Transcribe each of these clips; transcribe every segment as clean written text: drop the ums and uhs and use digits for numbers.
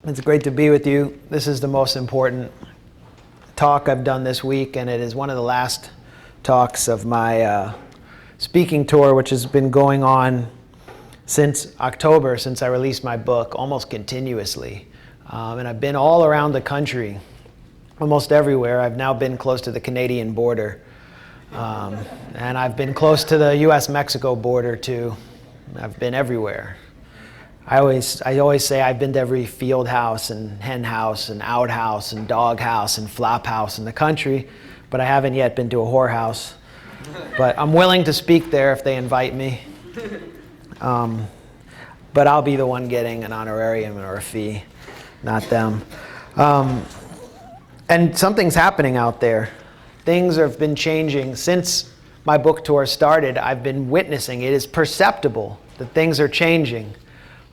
It's great to be with you. This is the most important talk I've done this week, and it is one of the last talks of my speaking tour, which has been going on since October, since I released my book, almost continuously. And I've been all around the country, almost everywhere. I've now been close to the Canadian border. And I've been close to the US-Mexico border, too. I've been everywhere. I always say I've been to every field house and hen house and outhouse and dog house and flop house in the country, but I haven't yet been to a whorehouse. But I'm willing to speak there if they invite me. But I'll be the one getting an honorarium or a fee, not them. And something's happening out there. Things have been changing since my book tour started. I've been witnessing it. Is perceptible that things are changing.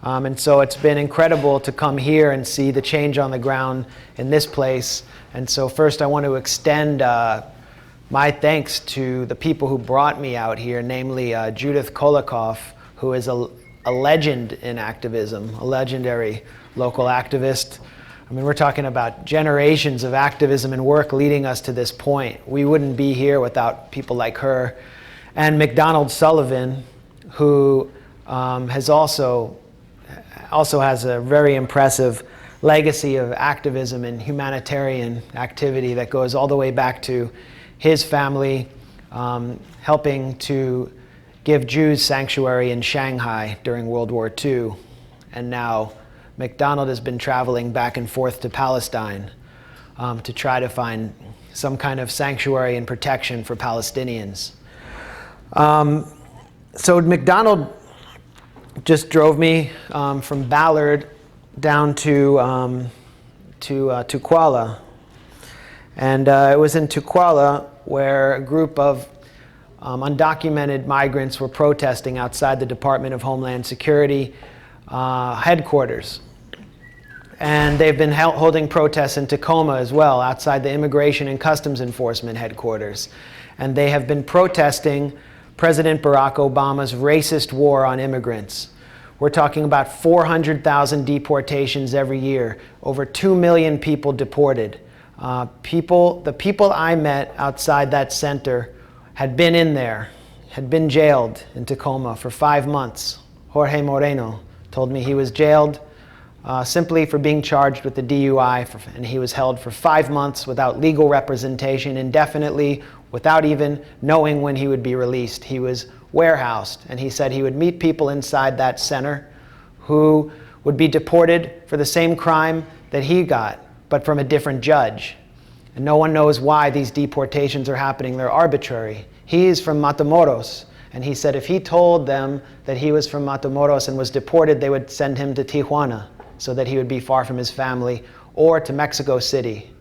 And so it's been incredible to come here and see the change on the ground in this place. And so first I want to extend my thanks to the people who brought me out here, namely Judith Kolikoff, who is a legend in activism, a legendary local activist. I mean, we're talking about generations of activism and work leading us to this point. We wouldn't be here without people like her. And McDonald Sullivan, who has also has a very impressive legacy of activism and humanitarian activity that goes all the way back to his family helping to give Jews sanctuary in Shanghai during World War II. And now McDonald has been traveling back and forth to Palestine to try to find some kind of sanctuary and protection for Palestinians. So McDonald just drove me from Ballard down to Tukwala. And it was in Tukwala where a group of undocumented migrants were protesting outside the Department of Homeland Security headquarters. And they've been holding protests in Tacoma as well, outside the Immigration and Customs Enforcement headquarters. And they have been protesting President Barack Obama's racist war on immigrants. We're talking about 400,000 deportations every year, over 2 million people deported. The people I met outside that center had been in there, had been jailed in Tacoma for 5 months. Jorge Moreno told me he was jailed simply for being charged with the DUI, and he was held for 5 months without legal representation, indefinitely, without even knowing when he would be released. He was warehoused, and he said he would meet people inside that center who would be deported for the same crime that he got, but from a different judge. And no one knows why these deportations are happening. They're arbitrary. He is from Matamoros, and he said if he told them that he was from Matamoros and was deported, they would send him to Tijuana so that he would be far from his family, or to Mexico City.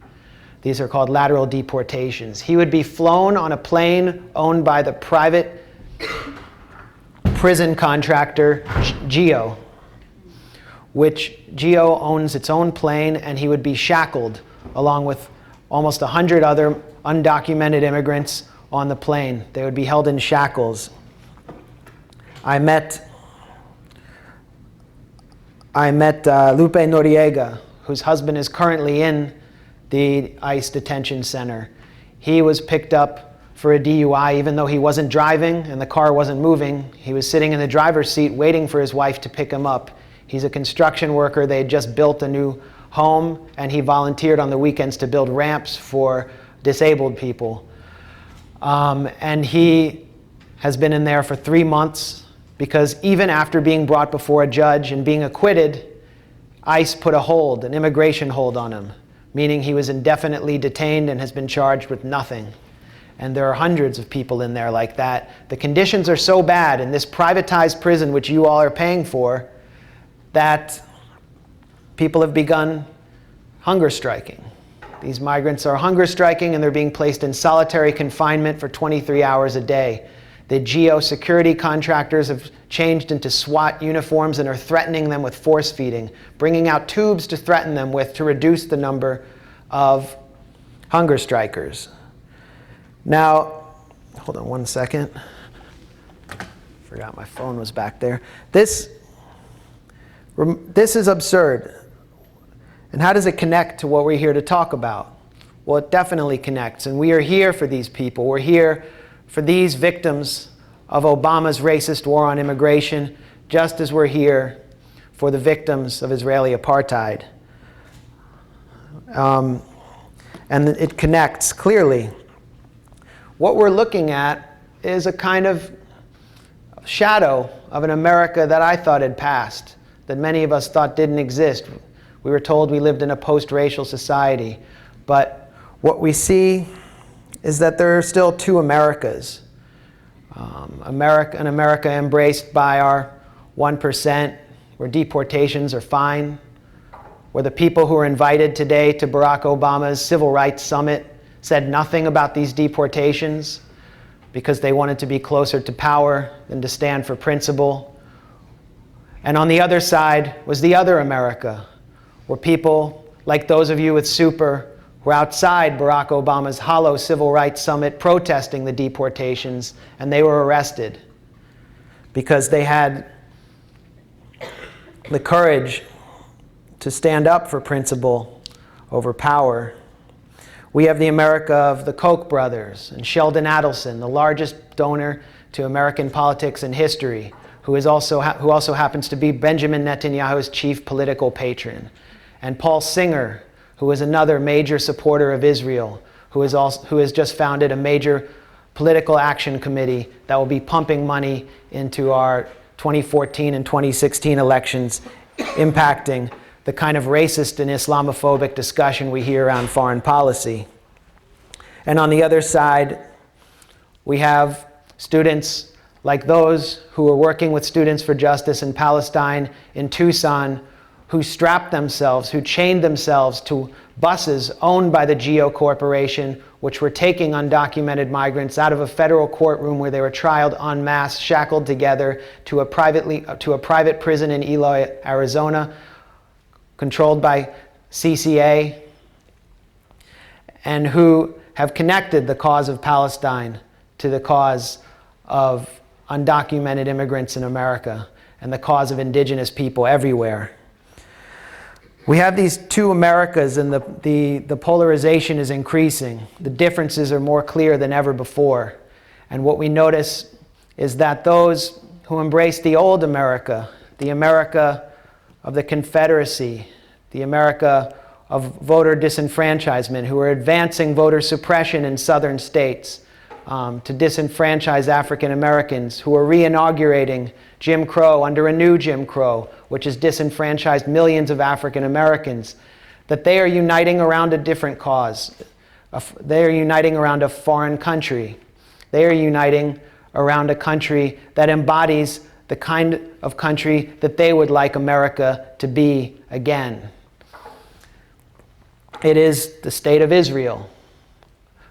These are called lateral deportations. He would be flown on a plane owned by the private prison contractor GEO, which GEO owns its own plane, and he would be shackled along with almost 100 other undocumented immigrants on the plane. They would be held in shackles. I met Lupe Noriega, whose husband is currently in the ICE detention center. He was picked up for a DUI, even though he wasn't driving and the car wasn't moving. He was sitting in the driver's seat waiting for his wife to pick him up. He's a construction worker. They had just built a new home, and he volunteered on the weekends to build ramps for disabled people. And he has been in there for 3 months because even after being brought before a judge and being acquitted, ICE put a hold, an immigration hold on him, meaning he was indefinitely detained and has been charged with nothing. And there are hundreds of people in there like that. The conditions are so bad in this privatized prison, which you all are paying for, that people have begun hunger striking. These migrants are hunger striking, and they're being placed in solitary confinement for 23 hours a day. The GEO security contractors have changed into SWAT uniforms and are threatening them with force feeding, bringing out tubes to threaten them with to reduce the number of hunger strikers. Now, hold on one second. Forgot my phone was back there. This is absurd. And how does it connect to what we're here to talk about? Well, it definitely connects, and we are here for these people. We're here for these victims of Obama's racist war on immigration, just as we're here for the victims of Israeli apartheid. And it connects clearly. What we're looking at is a kind of shadow of an America that I thought had passed, that many of us thought didn't exist. We were told we lived in a post-racial society. But what we see is that there are still two Americas. An America embraced by our 1%, where deportations are fine, where the people who were invited today to Barack Obama's Civil Rights Summit said nothing about these deportations because they wanted to be closer to power than to stand for principle. And on the other side was the other America, where people like those of you with Super were outside Barack Obama's hollow Civil Rights Summit protesting the deportations, and they were arrested because they had the courage to stand up for principle over power. We have the America of the Koch brothers and Sheldon Adelson, the largest donor to American politics in history, who also happens to be Benjamin Netanyahu's chief political patron, and Paul Singer, who is another major supporter of Israel, who has just founded a major political action committee that will be pumping money into our 2014 and 2016 elections, impacting the kind of racist and Islamophobic discussion we hear around foreign policy. And on the other side, we have students like those who are working with Students for Justice in Palestine in Tucson, who strapped themselves, who chained themselves to buses owned by the Geo Corporation, which were taking undocumented migrants out of a federal courtroom where they were trialed en masse, shackled together to a private prison in Eloy, Arizona, controlled by CCA, and who have connected the cause of Palestine to the cause of undocumented immigrants in America and the cause of indigenous people everywhere. We have these two Americas, and the polarization is increasing. The differences are more clear than ever before. And what we notice is that those who embrace the old America, the America of the Confederacy, the America of voter disenfranchisement, who are advancing voter suppression in southern states to disenfranchise African Americans, who are reinaugurating Jim Crow under a new Jim Crow, which has disenfranchised millions of African Americans, that they are uniting around a different cause. They are uniting around a foreign country. They are uniting around a country that embodies the kind of country that they would like America to be again. It is the state of Israel,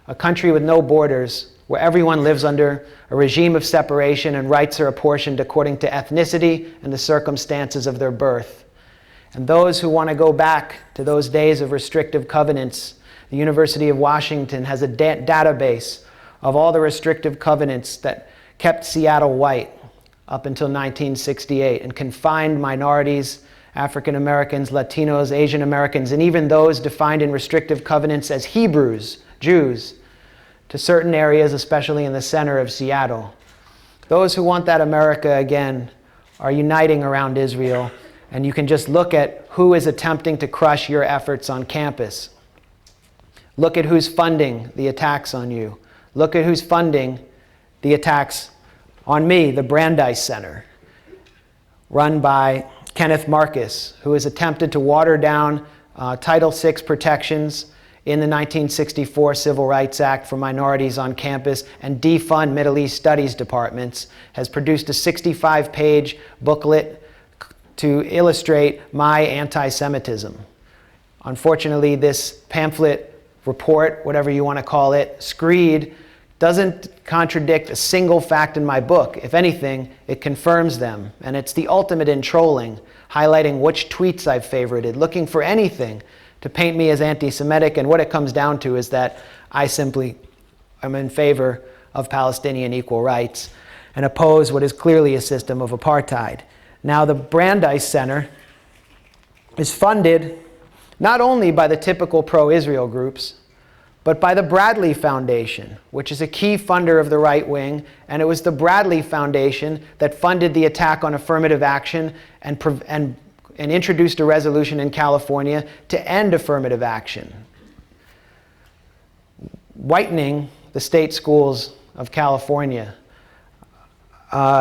a country with no borders, where everyone lives under a regime of separation and rights are apportioned according to ethnicity and the circumstances of their birth. And those who want to go back to those days of restrictive covenants, the University of Washington has a database of all the restrictive covenants that kept Seattle white up until 1968 and confined minorities, African Americans, Latinos, Asian Americans, and even those defined in restrictive covenants as Hebrews, Jews, to certain areas, especially in the center of Seattle. Those who want that America again are uniting around Israel, and you can just look at who is attempting to crush your efforts on campus. Look at who's funding the attacks on you. Look at who's funding the attacks on me, the Brandeis Center, run by Kenneth Marcus, who has attempted to water down Title VI protections in the 1964 Civil Rights Act for minorities on campus and defund Middle East Studies departments, has produced a 65-page booklet to illustrate my anti-Semitism. Unfortunately, this pamphlet, report, whatever you want to call it, screed, doesn't contradict a single fact in my book. If anything, it confirms them. And it's the ultimate in trolling, highlighting which tweets I've favorited, looking for anything to paint me as anti-Semitic, and what it comes down to is that I simply am in favor of Palestinian equal rights and oppose what is clearly a system of apartheid. Now, the Brandeis Center is funded not only by the typical pro-Israel groups, but by the Bradley Foundation, which is a key funder of the right wing, and it was the Bradley Foundation that funded the attack on affirmative action and introduced a resolution in California to end affirmative action, whitening the state schools of California.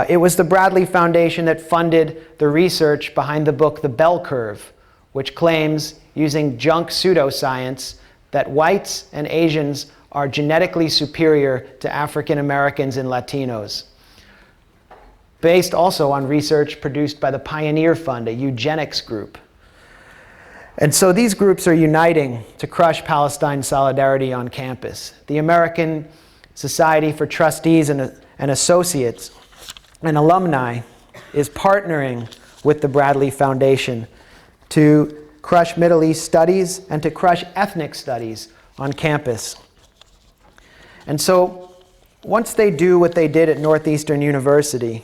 It was the Bradley Foundation that funded the research behind the book The Bell Curve, which claims, using junk pseudoscience, that whites and Asians are genetically superior to African Americans and Latinos, based also on research produced by the Pioneer Fund, a eugenics group. And so these groups are uniting to crush Palestine solidarity on campus. The American Society for Trustees and Associates and Alumni is partnering with the Bradley Foundation to crush Middle East studies and to crush ethnic studies on campus. And so once they do what they did at Northeastern University,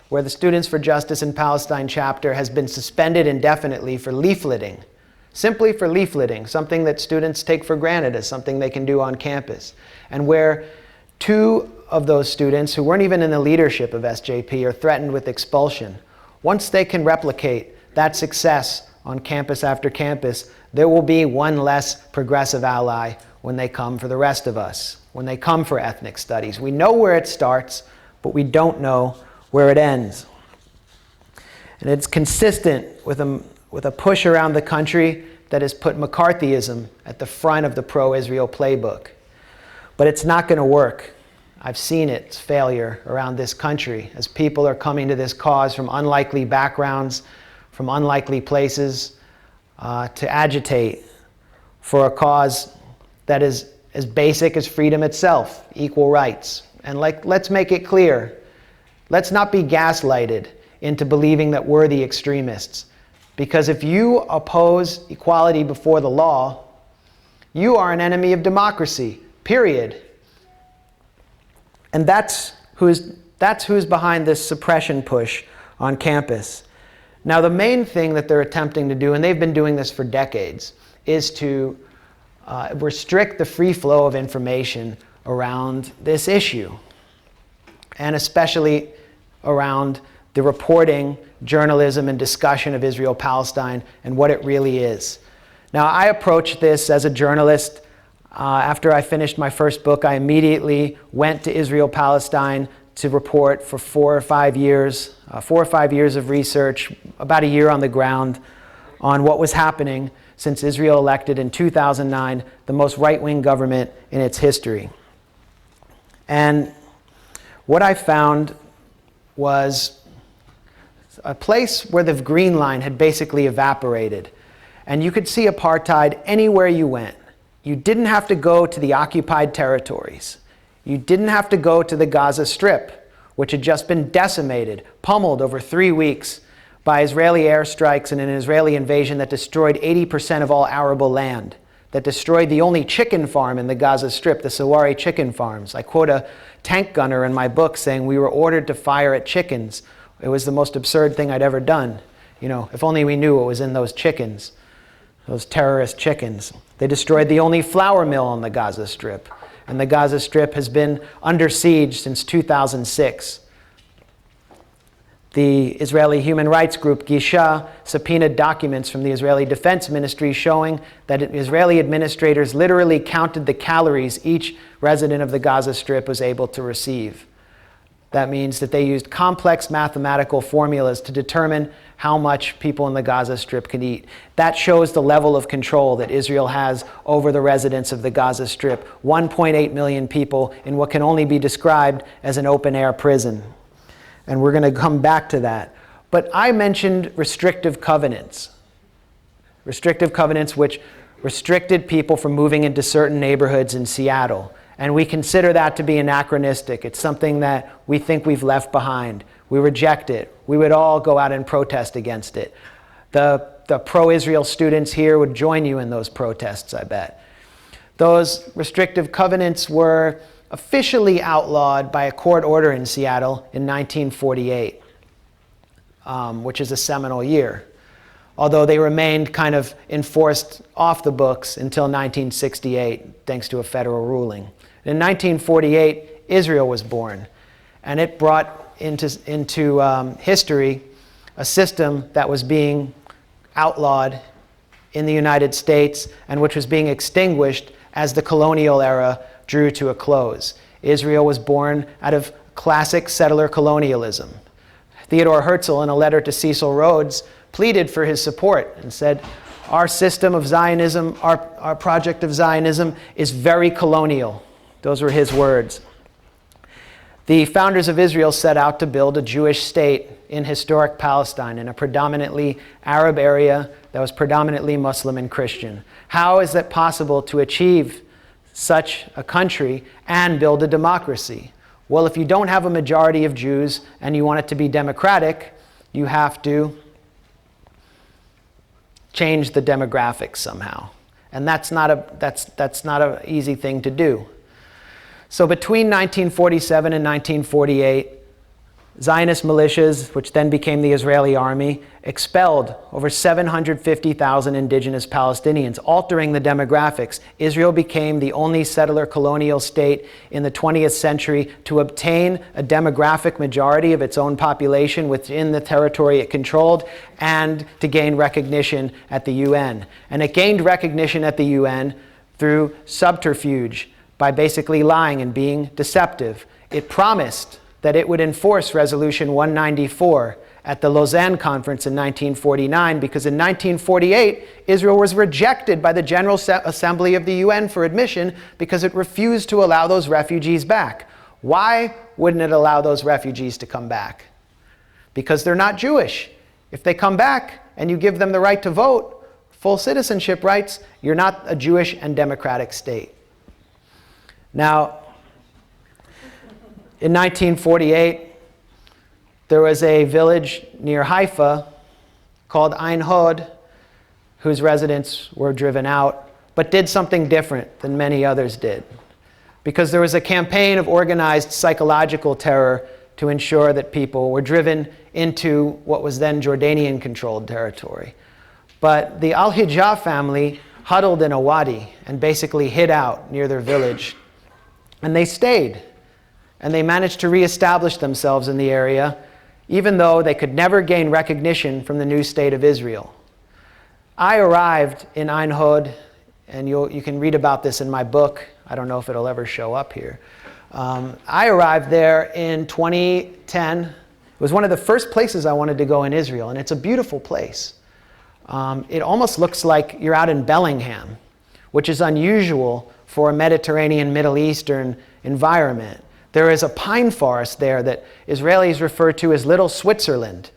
where the Students for Justice in Palestine chapter has been suspended indefinitely for leafleting, simply for leafleting, something that students take for granted as something they can do on campus, and where 2 of those students who weren't even in the leadership of SJP are threatened with expulsion. Once they can replicate that success on campus after campus, there will be one less progressive ally when they come for the rest of us, when they come for ethnic studies. We know where it starts, but we don't know where it ends. And it's consistent with a push around the country that has put McCarthyism at the front of the pro-Israel playbook. But it's not going to work. I've seen its failure around this country as people are coming to this cause from unlikely backgrounds, from unlikely places, to agitate for a cause that is as basic as freedom itself, equal rights. And let's make it clear, let's not be gaslighted into believing that we're the extremists. Because if you oppose equality before the law, you are an enemy of democracy, period. And that's who's behind this suppression push on campus. Now, the main thing that they're attempting to do, and they've been doing this for decades, is to restrict the free flow of information around this issue, and especially around the reporting, journalism, and discussion of Israel-Palestine and what it really is. Now, I approached this as a journalist. After I finished my first book, I immediately went to Israel-Palestine to report for 4 or 5 years, 4 or 5 years of research, about a year on the ground, on what was happening since Israel elected in 2009 the most right-wing government in its history. And what I found was a place where the green line had basically evaporated. And you could see apartheid anywhere you went. You didn't have to go to the occupied territories. You didn't have to go to the Gaza Strip, which had just been decimated, pummeled over 3 weeks by Israeli airstrikes and an Israeli invasion that destroyed 80% of all arable land, that destroyed the only chicken farm in the Gaza Strip, the Sawari chicken farms. I quote a tank gunner in my book saying, "We were ordered to fire at chickens. It was the most absurd thing I'd ever done. You know, if only we knew what was in those chickens, those terrorist chickens." They destroyed the only flour mill on the Gaza Strip. And the Gaza Strip has been under siege since 2006. The Israeli human rights group Gisha subpoenaed documents from the Israeli Defense Ministry showing that Israeli administrators literally counted the calories each resident of the Gaza Strip was able to receive. That means that they used complex mathematical formulas to determine how much people in the Gaza Strip can eat. That shows the level of control that Israel has over the residents of the Gaza Strip. 1.8 million people in what can only be described as an open-air prison. And we're going to come back to that. But I mentioned restrictive covenants. Restrictive covenants which restricted people from moving into certain neighborhoods in Seattle. And we consider that to be anachronistic. It's something that we think we've left behind. We reject it. We would all go out and protest against it. The pro-Israel students here would join you in those protests, I bet. Those restrictive covenants were officially outlawed by a court order in Seattle in 1948, which is a seminal year. although they remained kind of enforced off the books until 1968, thanks to a federal ruling. In 1948, Israel was born, and it brought into history a system that was being outlawed in the United States and which was being extinguished as the colonial era drew to a close. Israel was born out of classic settler colonialism. Theodore Herzl, in a letter to Cecil Rhodes, pleaded for his support and said, our system of Zionism, our project of Zionism is very colonial. Those were his words. The founders of Israel set out to build a Jewish state in historic Palestine, in a predominantly Arab area that was predominantly Muslim and Christian. How is it possible to achieve such a country and build a democracy? Well, if you don't have a majority of Jews and you want it to be democratic, you have to change the demographics somehow. And that's not an easy thing to do. So between 1947 and 1948, Zionist militias, which then became the Israeli army, expelled over 750,000 indigenous Palestinians, altering the demographics. Israel became the only settler colonial state in the 20th century to obtain a demographic majority of its own population within the territory it controlled and to gain recognition at the UN. And it gained recognition at the UN through subterfuge, by basically lying and being deceptive. It promised that it would enforce Resolution 194 at the Lausanne Conference in 1949, because in 1948, Israel was rejected by the General Assembly of the UN for admission because it refused to allow those refugees back. Why wouldn't it allow those refugees to come back? Because they're not Jewish. If they come back and you give them the right to vote, full citizenship rights, you're not a Jewish and democratic state. Now, in 1948, there was a village near Haifa called Ein Hod, whose residents were driven out, but did something different than many others did. Because there was a campaign of organized psychological terror to ensure that people were driven into what was then Jordanian-controlled territory. But the Al-Hijah family huddled in a wadi and basically hid out near their village. And they stayed. And they managed to reestablish themselves in the area, even though they could never gain recognition from the new state of Israel. I arrived in Ein Hod, and you can read about this in my book. I don't know if it'll ever show up here. I arrived there in 2010. It was one of the first places I wanted to go in Israel, and it's a beautiful place. It almost looks like you're out in Bellingham, which is unusual for a Mediterranean, Middle Eastern environment. There is a pine forest there that Israelis refer to as Little Switzerland,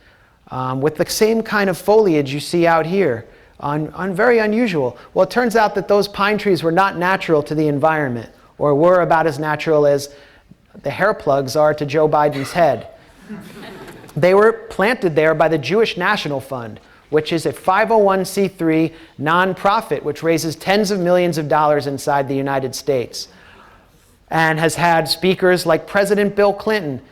with the same kind of foliage you see out here, very unusual. Well, it turns out that those pine trees were not natural to the environment, or were about as natural as the hair plugs are to Joe Biden's head. They were planted there by the Jewish National Fund, which is a 501c3 nonprofit which raises tens of millions of dollars inside the United States, and has had speakers like President Bill Clinton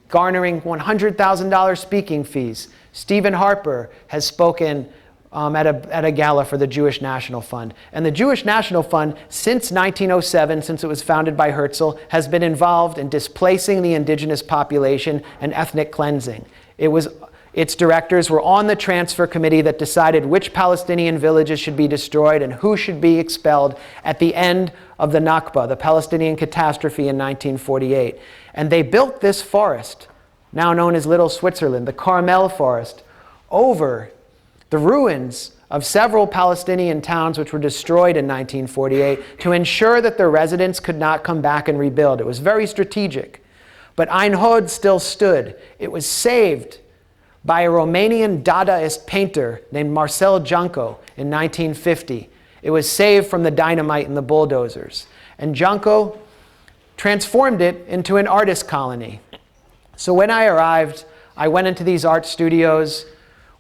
garnering $100,000 speaking fees. Stephen Harper has spoken at a gala for the Jewish National Fund. And the Jewish National Fund, since 1907, since it was founded by Herzl, has been involved in displacing the indigenous population and ethnic cleansing. Its directors were on the transfer committee that decided which Palestinian villages should be destroyed and who should be expelled at the end of the Nakba, the Palestinian catastrophe in 1948. And they built this forest, now known as Little Switzerland, the Carmel Forest, over the ruins of several Palestinian towns which were destroyed in 1948 to ensure that their residents could not come back and rebuild. It was very strategic. But Ein Hod still stood. It was saved by a Romanian Dadaist painter named Marcel Janco in 1950. It was saved from the dynamite and the bulldozers. And Janco transformed it into an artist colony. So when I arrived, I went into these art studios,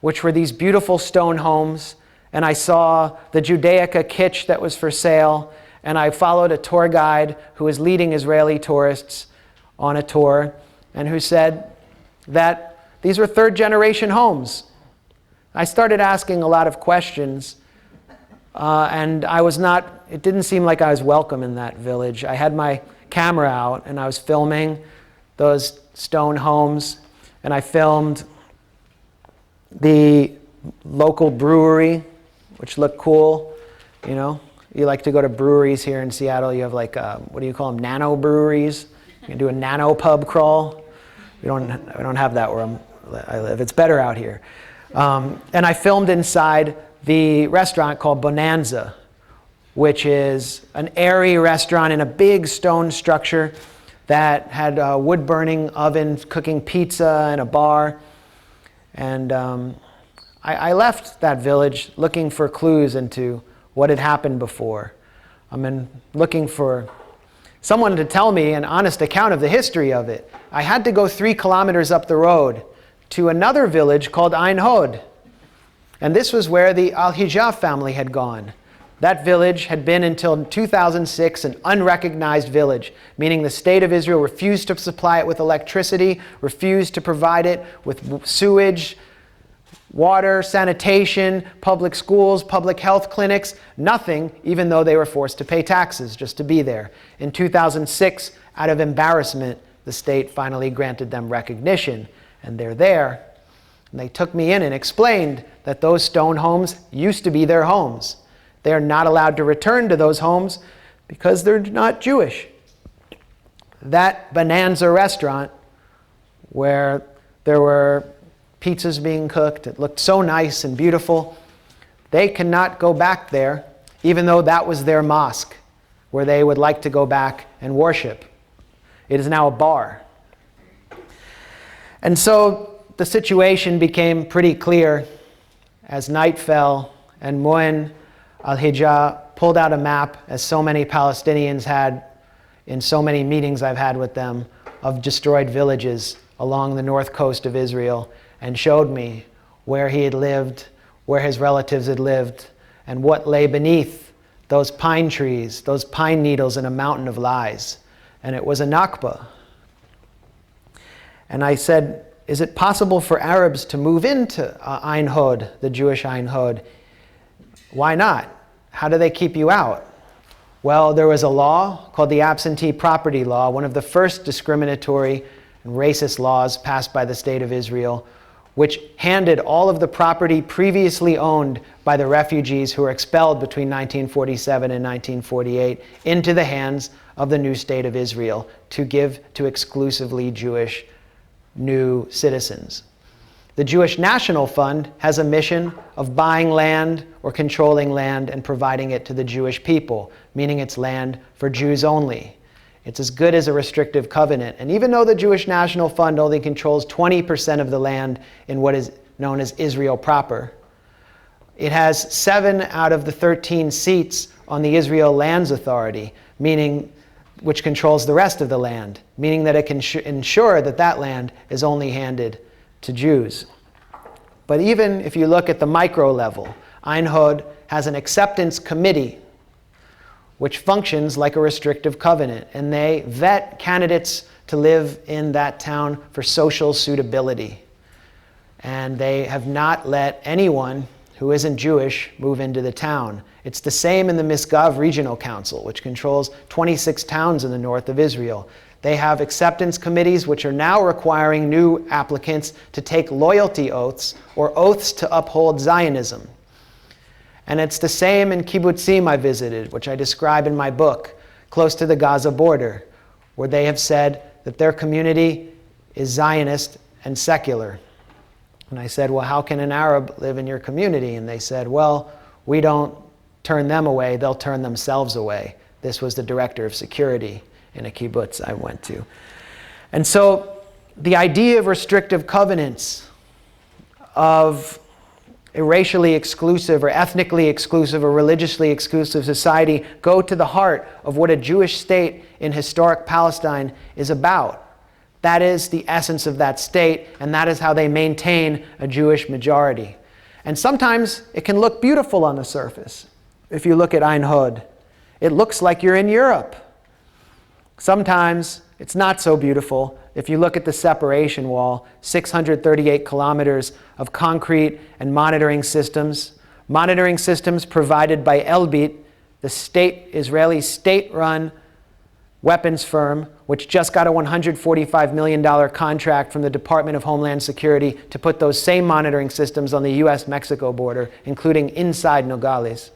which were these beautiful stone homes, and I saw the Judaica kitsch that was for sale, and I followed a tour guide who was leading Israeli tourists on a tour, and who said that these were third-generation homes. I started asking a lot of questions, and it didn't seem like I was welcome in that village. I had my camera out, and I was filming those stone homes, and I filmed the local brewery, which looked cool. You know, you like to go to breweries here in Seattle. You have like, what do you call them, nano breweries? You can do a nano pub crawl. We don't have that where I live. It's better out here. And I filmed inside the restaurant called Bonanza, which is an airy restaurant in a big stone structure that had a wood-burning oven cooking pizza and a bar. And I left that village looking for clues into what had happened before. Looking for someone to tell me an honest account of the history of it. I had to go 3 kilometers up the road to another village called Ein Hod. And this was where the Al-Hijab family had gone. That village had been until 2006 an unrecognized village, meaning the state of Israel refused to supply it with electricity, refused to provide it with sewage, water, sanitation, public schools, public health clinics, nothing, even though they were forced to pay taxes just to be there. In 2006, out of embarrassment, the state finally granted them recognition, and they're there. And they took me in and explained that those stone homes used to be their homes. They are not allowed to return to those homes because they're not Jewish. That Bonanza restaurant, where there were pizzas being cooked, it looked so nice and beautiful, they cannot go back there, even though that was their mosque, where they would like to go back and worship. It is now a bar. And so the situation became pretty clear as night fell and Mu'in al-Hijab pulled out a map, as so many Palestinians had in so many meetings I've had with them, of destroyed villages along the north coast of Israel, and showed me where he had lived, where his relatives had lived, and what lay beneath those pine trees, those pine needles in a mountain of lies. And it was a Nakba. And I said, is it possible for Arabs to move into Ein Hod, the Jewish Ein Hod? Why not? How do they keep you out? Well, there was a law called the Absentee Property Law, one of the first discriminatory and racist laws passed by the State of Israel, which handed all of the property previously owned by the refugees who were expelled between 1947 and 1948 into the hands of the new State of Israel to give to exclusively Jewish new citizens. The Jewish National Fund has a mission of buying land or controlling land and providing it to the Jewish people, meaning it's land for Jews only. It's as good as a restrictive covenant. And even though the Jewish National Fund only controls 20% of the land in what is known as Israel proper, it has 7 out of the 13 seats on the Israel Lands Authority, which controls the rest of the land, meaning that it can ensure that that land is only handed to Jews. But even if you look at the micro level, Ein Hod has an acceptance committee which functions like a restrictive covenant, and they vet candidates to live in that town for social suitability. And they have not let anyone who isn't Jewish move into the town. It's the same in the Misgav Regional Council, which controls 26 towns in the north of Israel. They have acceptance committees which are now requiring new applicants to take loyalty oaths or oaths to uphold Zionism. And it's the same in kibbutzim I visited, which I describe in my book, close to the Gaza border, where they have said that their community is Zionist and secular. And I said, well, how can an Arab live in your community? And they said, well, we don't turn them away, they'll turn themselves away. This was the director of security in a kibbutz I went to. And so the idea of restrictive covenants, of a racially exclusive or ethnically exclusive or religiously exclusive society, go to the heart of what a Jewish state in historic Palestine is about. That is the essence of that state, and that is how they maintain a Jewish majority. And sometimes it can look beautiful on the surface. If you look at Ein Hod, it looks like you're in Europe. Sometimes it's not so beautiful, if you look at the separation wall, 638 kilometers of concrete and monitoring systems provided by Elbit, the Israeli state-run weapons firm, which just got a $145 million contract from the Department of Homeland Security to put those same monitoring systems on the US-Mexico border, including inside Nogales.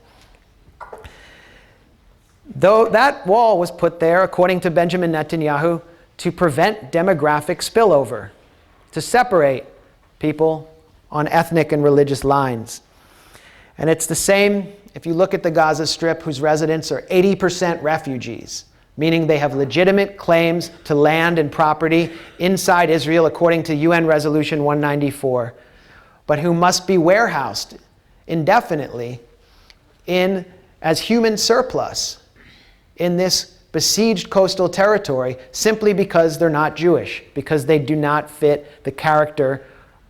Though that wall was put there, according to Benjamin Netanyahu, to prevent demographic spillover, to separate people on ethnic and religious lines. And it's the same if you look at the Gaza Strip, whose residents are 80% refugees, meaning they have legitimate claims to land and property inside Israel according to UN Resolution 194, but who must be warehoused indefinitely as human surplus in this besieged coastal territory simply because they're not Jewish, because they do not fit the character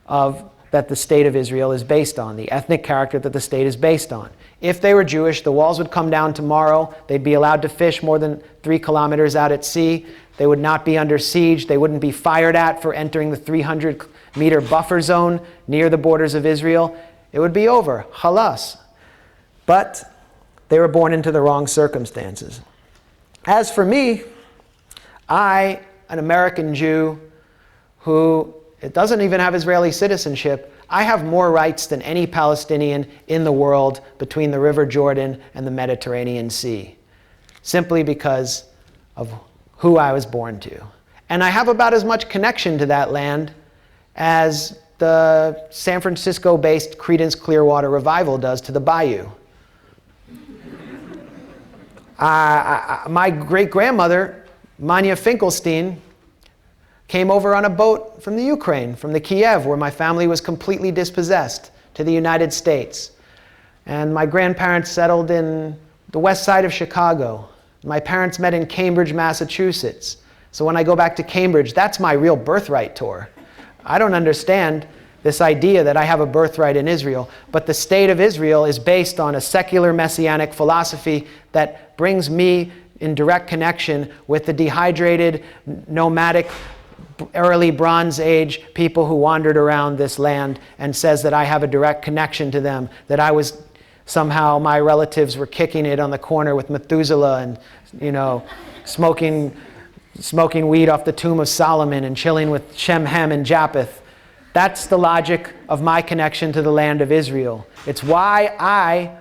that the state of Israel is based on, the ethnic character that the state is based on. If they were Jewish, the walls would come down tomorrow. They'd be allowed to fish more than 3 kilometers out at sea. They would not be under siege. They wouldn't be fired at for entering the 300-meter buffer zone near the borders of Israel. It would be over, halas. But they were born into the wrong circumstances. As for me, an American Jew who doesn't even have Israeli citizenship, I have more rights than any Palestinian in the world between the River Jordan and the Mediterranean Sea, simply because of who I was born to. And I have about as much connection to that land as the San Francisco-based Creedence Clearwater Revival does to the Bayou. My great-grandmother, Manya Finkelstein, came over on a boat from the Ukraine, from the Kiev, where my family was completely dispossessed, to the United States. And my grandparents settled in the west side of Chicago. My parents met in Cambridge, Massachusetts. So when I go back to Cambridge, that's my real birthright tour. I don't understand this idea that I have a birthright in Israel, but the state of Israel is based on a secular messianic philosophy that brings me in direct connection with the dehydrated, nomadic, early Bronze Age people who wandered around this land, and says that I have a direct connection to them, that somehow my relatives were kicking it on the corner with Methuselah and, smoking weed off the tomb of Solomon and chilling with Shem, Ham, and Japheth. That's the logic of my connection to the land of Israel. It's why I,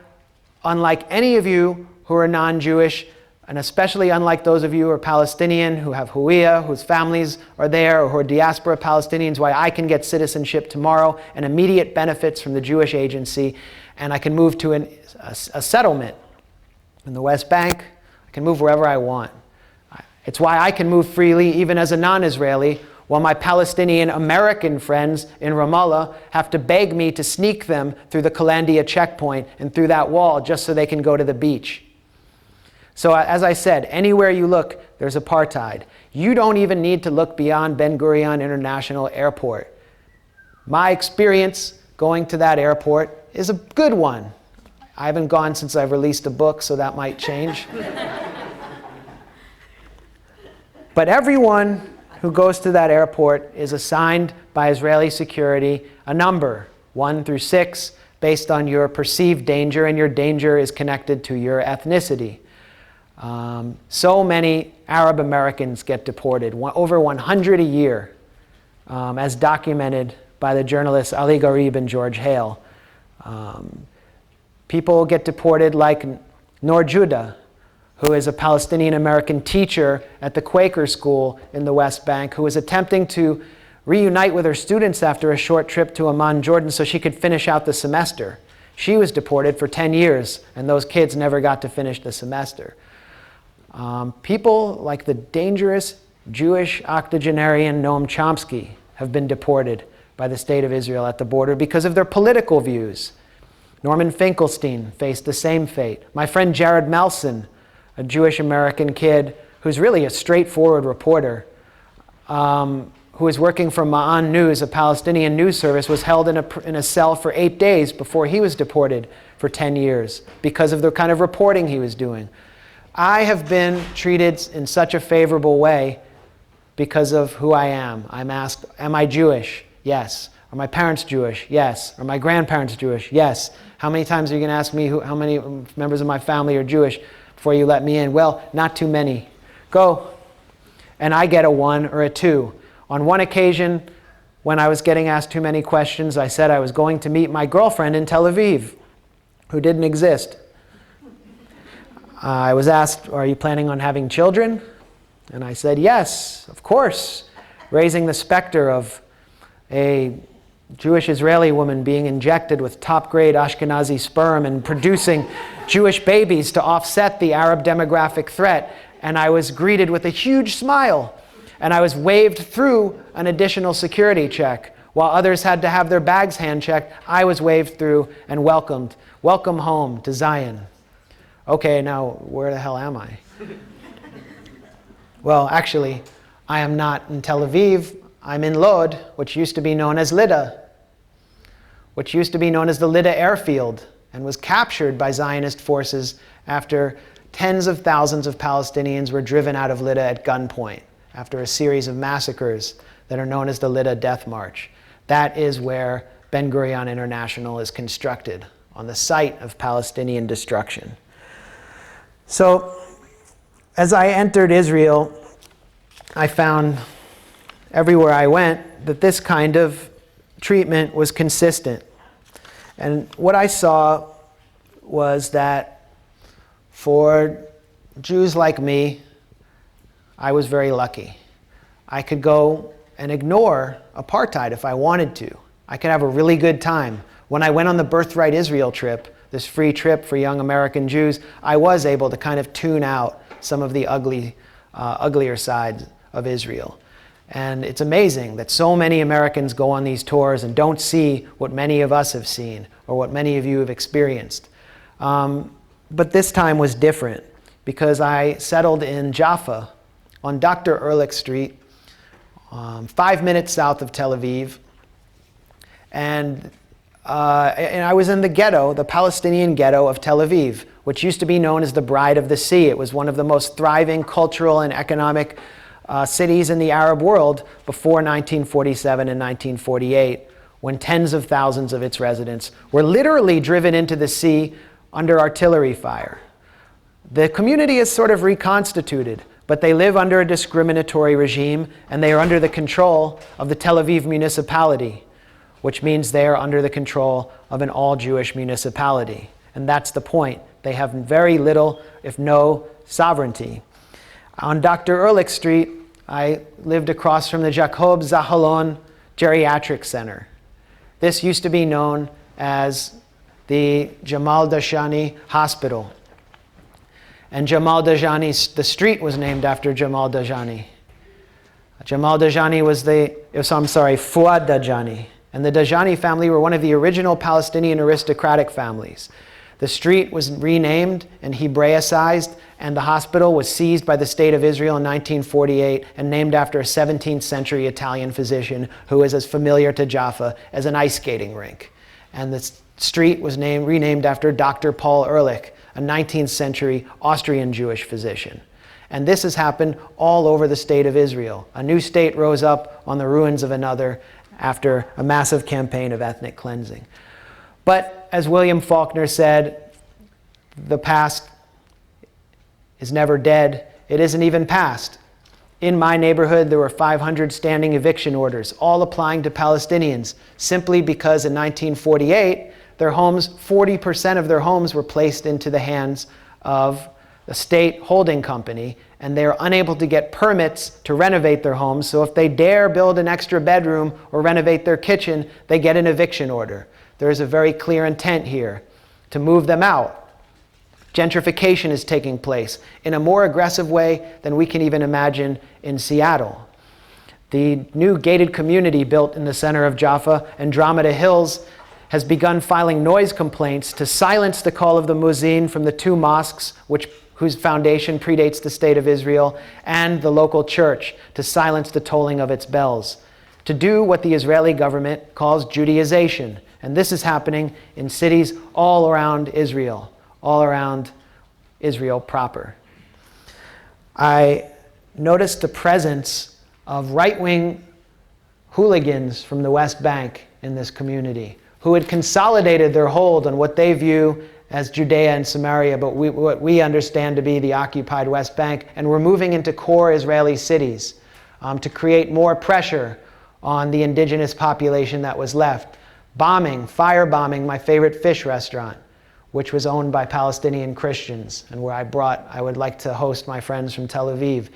unlike any of you who are non-Jewish, and especially unlike those of you who are Palestinian, who have Huiyah, whose families are there, or who are diaspora Palestinians, why I can get citizenship tomorrow and immediate benefits from the Jewish agency, and I can move to a settlement in the West Bank. I can move wherever I want. It's why I can move freely even as a non-Israeli, while my Palestinian American friends in Ramallah have to beg me to sneak them through the Kalandia checkpoint and through that wall just so they can go to the beach. So as I said, anywhere you look, there's apartheid. You don't even need to look beyond Ben Gurion International Airport. My experience going to that airport is a good one. I haven't gone since I've released a book, so that might change. But everyone who goes to that airport is assigned by Israeli security a number, 1 through 6, based on your perceived danger, and your danger is connected to your ethnicity. So many Arab Americans get deported, over 100 a year, as documented by the journalists Ali Gharib and George Hale. People get deported like Noor Judah, who is a Palestinian-American teacher at the Quaker school in the West Bank, who was attempting to reunite with her students after a short trip to Amman, Jordan, so she could finish out the semester. She was deported for 10 years, and those kids never got to finish the semester. People like the dangerous Jewish octogenarian Noam Chomsky have been deported by the state of Israel at the border because of their political views. Norman Finkelstein faced the same fate. My friend Jared Melson, a Jewish-American kid who's really a straightforward reporter, who is working for Ma'an News, a Palestinian news service, was held in a cell for 8 days before he was deported for 10 years because of the kind of reporting he was doing. I have been treated in such a favorable way because of who I am. I'm asked, am I Jewish? Yes. Are my parents Jewish? Yes. Are my grandparents Jewish? Yes. How many times are you going to ask me how many members of my family are Jewish before you let me in? Well, not too many. Go. And I get a 1 or a 2. On one occasion, when I was getting asked too many questions, I said I was going to meet my girlfriend in Tel Aviv, who didn't exist. I was asked, are you planning on having children? And I said, yes, of course. Raising the specter of a Jewish Israeli woman being injected with top-grade Ashkenazi sperm and producing Jewish babies to offset the Arab demographic threat. And I was greeted with a huge smile. And I was waved through an additional security check. While others had to have their bags hand-checked, I was waved through and welcomed. Welcome home to Zion. Okay, now where the hell am I? Well, actually, I am not in Tel Aviv. I'm in Lod, which used to be known as Lydda, which used to be known as the Lydda airfield, and was captured by Zionist forces after tens of thousands of Palestinians were driven out of Lydda at gunpoint, after a series of massacres that are known as the Lydda Death March. That is where Ben Gurion International is constructed, on the site of Palestinian destruction. So, as I entered Israel, I found everywhere I went that this kind of treatment was consistent. And what I saw was that for Jews like me, I was very lucky. I could go and ignore apartheid if I wanted to. I could have a really good time. When I went on the Birthright Israel trip, this free trip for young American Jews, I was able to kind of tune out some of the uglier sides of Israel. And it's amazing that so many Americans go on these tours and don't see what many of us have seen or what many of you have experienced. But this time was different because I settled in Jaffa on Dr. Ehrlich Street, 5 minutes south of Tel Aviv. And I was in the ghetto, the Palestinian ghetto of Tel Aviv, which used to be known as the Bride of the Sea. It was one of the most thriving cultural and economic cities in the Arab world before 1947 and 1948, when tens of thousands of its residents were literally driven into the sea under artillery fire. The community is sort of reconstituted, but they live under a discriminatory regime, and they are under the control of the Tel Aviv municipality, which means they are under the control of an all-Jewish municipality. And that's the point. They have very little, if no, sovereignty. On Dr. Ehrlich Street, I lived across from the Jacob Zahalon Geriatric Center. This used to be known as the Jamal Dashani Hospital. And Jamal Dajani, the street was named after Jamal Dajani. Jamal Dajani was Fuad Dajani. And the Dajani family were one of the original Palestinian aristocratic families. The street was renamed and Hebraicized, and the hospital was seized by the State of Israel in 1948 and named after a 17th century Italian physician who is as familiar to Jaffa as an ice skating rink. And the street was renamed after Dr. Paul Ehrlich, a 19th century Austrian Jewish physician. And this has happened all over the state of Israel. A new state rose up on the ruins of another after a massive campaign of ethnic cleansing. But as William Faulkner said, the past is never dead. It isn't even past. In my neighborhood, there were 500 standing eviction orders, all applying to Palestinians, simply because in 1948, their homes, 40% of their homes were placed into the hands of the state holding company, and they are unable to get permits to renovate their homes. So if they dare build an extra bedroom or renovate their kitchen, they get an eviction order. There is a very clear intent here to move them out. Gentrification is taking place in a more aggressive way than we can even imagine in Seattle. The new gated community built in the center of Jaffa, Andromeda Hills, has begun filing noise complaints to silence the call of the muezzin from the two mosques, whose foundation predates the State of Israel, and the local church, to silence the tolling of its bells, to do what the Israeli government calls Judaization. And this is happening in cities all around Israel proper. I noticed the presence of right-wing hooligans from the West Bank in this community who had consolidated their hold on what they view as Judea and Samaria, but what we understand to be the occupied West Bank, and were moving into core Israeli cities to create more pressure on the indigenous population that was left. Firebombing my favorite fish restaurant, which was owned by Palestinian Christians, and where I would like to host my friends from Tel Aviv.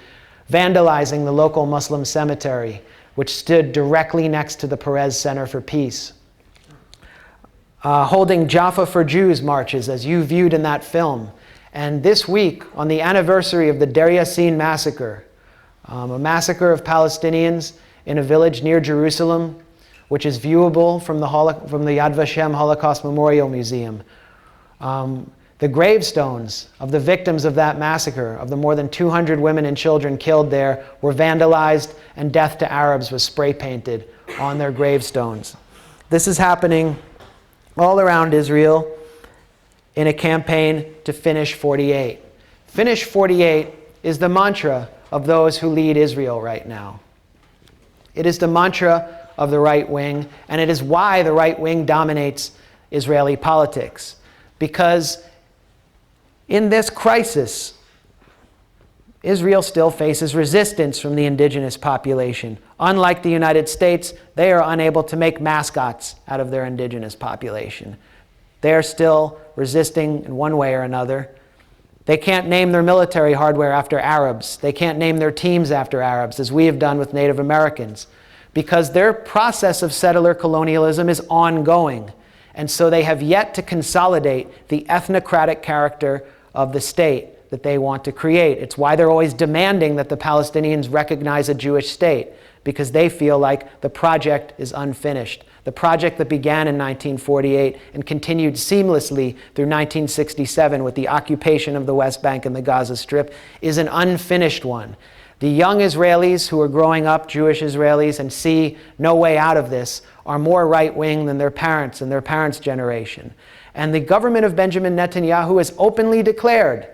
Vandalizing the local Muslim cemetery, which stood directly next to the Perez Center for Peace. Holding Jaffa for Jews marches, as you viewed in that film. And this week, on the anniversary of the Deir Yassin massacre, a massacre of Palestinians in a village near Jerusalem, which is viewable from the Yad Vashem Holocaust Memorial Museum. The gravestones of the victims of that massacre, of the more than 200 women and children killed there, were vandalized, and "Death to Arabs" was spray painted on their gravestones. This is happening all around Israel in a campaign to finish 48. Finish 48 is the mantra of those who lead Israel right now. It is the mantra of the right wing, and it is why the right wing dominates Israeli politics. Because in this crisis, Israel still faces resistance from the indigenous population. Unlike the United States, they are unable to make mascots out of their indigenous population. They are still resisting in one way or another. They can't name their military hardware after Arabs. They can't name their teams after Arabs, as we have done with Native Americans, because their process of settler colonialism is ongoing. And so they have yet to consolidate the ethnocratic character of the state that they want to create. It's why they're always demanding that the Palestinians recognize a Jewish state, because they feel like the project is unfinished. The project that began in 1948 and continued seamlessly through 1967 with the occupation of the West Bank and the Gaza Strip is an unfinished one. The young Israelis who are growing up, Jewish Israelis, and see no way out of this, are more right-wing than their parents and their parents' generation. And the government of Benjamin Netanyahu has openly declared,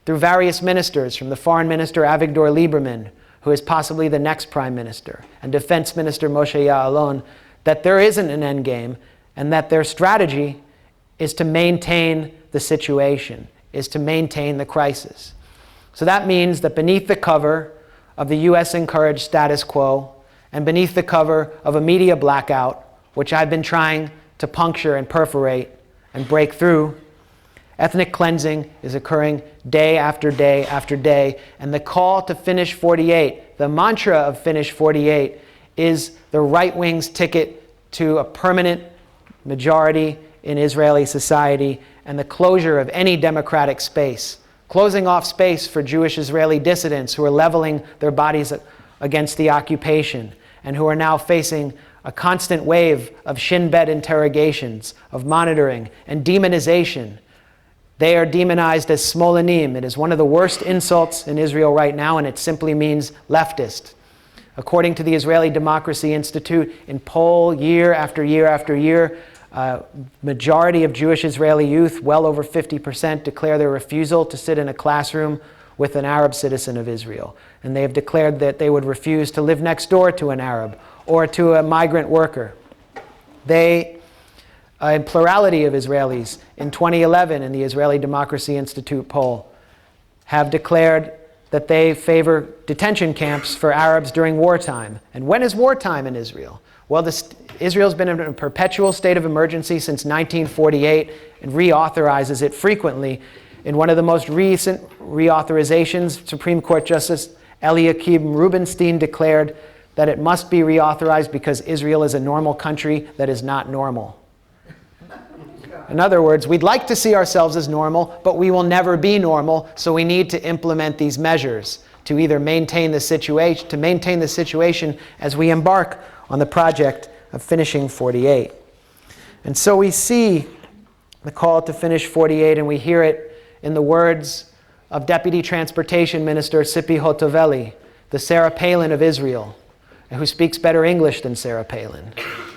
through various ministers, from the foreign minister Avigdor Lieberman, who is possibly the next prime minister, and defense minister Moshe Ya'alon, that there isn't an end game, and that their strategy is to maintain the situation, is to maintain the crisis. So that means that beneath the cover of the US-encouraged status quo, and beneath the cover of a media blackout, which I've been trying to puncture and perforate and break through, ethnic cleansing is occurring day after day after day. And the call to finish 48, the mantra of finish 48, is the right wing's ticket to a permanent majority in Israeli society and the closure of any democratic space. Closing off space for Jewish Israeli dissidents who are leveling their bodies against the occupation and who are now facing a constant wave of shin bet interrogations, of monitoring and demonization. They are demonized as Smolenim. It is one of the worst insults in Israel right now, and it simply means leftist. According to the Israeli Democracy Institute, in poll year after year after year, majority of Jewish Israeli youth, well over 50%, declare their refusal to sit in a classroom with an Arab citizen of Israel. And they have declared that they would refuse to live next door to an Arab or to a migrant worker. A plurality of Israelis in 2011 in the Israeli Democracy Institute poll have declared that they favor detention camps for Arabs during wartime. And when is wartime in Israel? Well, Israel's been in a perpetual state of emergency since 1948 and reauthorizes it frequently. In one of the most recent reauthorizations, Supreme Court Justice Eliakim Rubinstein declared that it must be reauthorized because Israel is a normal country that is not normal. In other words, we'd like to see ourselves as normal, but we will never be normal, so we need to implement these measures to either maintain the situation as we embark on the project of finishing 48. And so we see the call to finish 48, and we hear it in the words of Deputy Transportation Minister Tzipi Hotovely, the Sarah Palin of Israel, who speaks better English than Sarah Palin,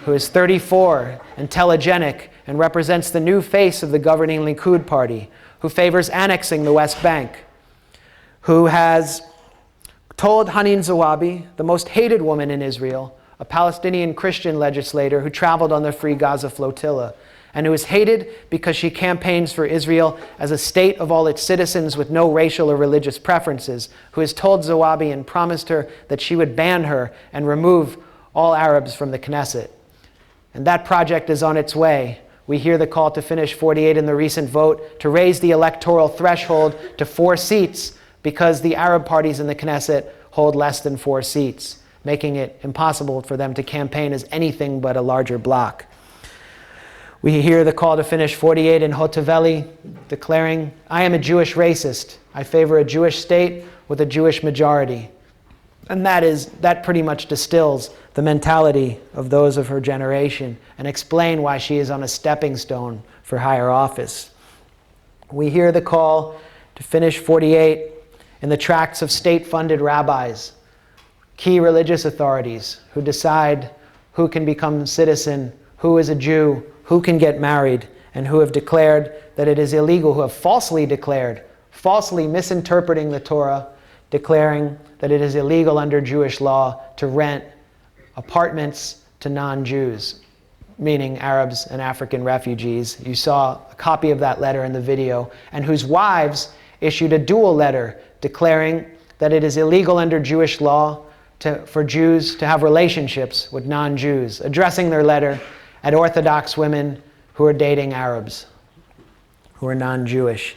who is 34, and telegenic, and represents the new face of the governing Likud party, who favors annexing the West Bank, who has told Hanin Zawabi, the most hated woman in Israel, a Palestinian Christian legislator who traveled on the Free Gaza flotilla, and who is hated because she campaigns for Israel as a state of all its citizens with no racial or religious preferences, who has told Zawabi and promised her that she would ban her and remove all Arabs from the Knesset. And that project is on its way. We hear the call to finish 48 in the recent vote to raise the electoral threshold to 4 seats because the Arab parties in the Knesset hold less than 4 seats, making it impossible for them to campaign as anything but a larger bloc. We hear the call to finish 48 in Hoteveli, declaring, "I am a Jewish racist. I favor a Jewish state with a Jewish majority." And that pretty much distills the mentality of those of her generation and explain why she is on a stepping stone for higher office. We hear the call to finish 48 in the tracts of state-funded rabbis, key religious authorities who decide who can become citizen, who is a Jew, who can get married, and who have declared that it is illegal, who have falsely declared, falsely misinterpreting the Torah, declaring that it is illegal under Jewish law to rent apartments to non-Jews, meaning Arabs and African refugees. You saw a copy of that letter in the video, and whose wives issued a dual letter declaring that it is illegal under Jewish law for Jews to have relationships with non-Jews, addressing their letter at Orthodox women who are dating Arabs, who are non-Jewish.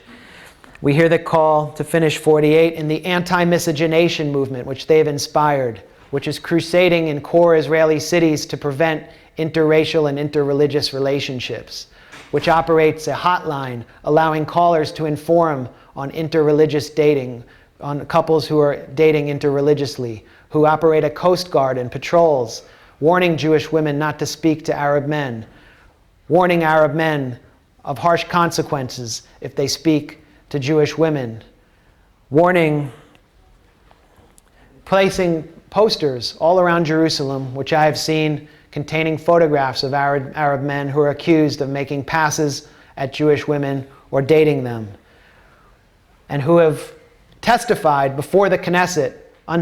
We hear the call to finish 48 in the anti-miscegenation movement, which they've inspired, which is crusading in core Israeli cities to prevent interracial and interreligious relationships, which operates a hotline allowing callers to inform on interreligious dating, on couples who are dating interreligiously, who operate a coast guard and patrols, warning Jewish women not to speak to Arab men, warning Arab men of harsh consequences if they speak to Jewish women, placing posters all around Jerusalem, which I have seen, containing photographs of Arab men who are accused of making passes at Jewish women or dating them, and who have testified before the Knesset on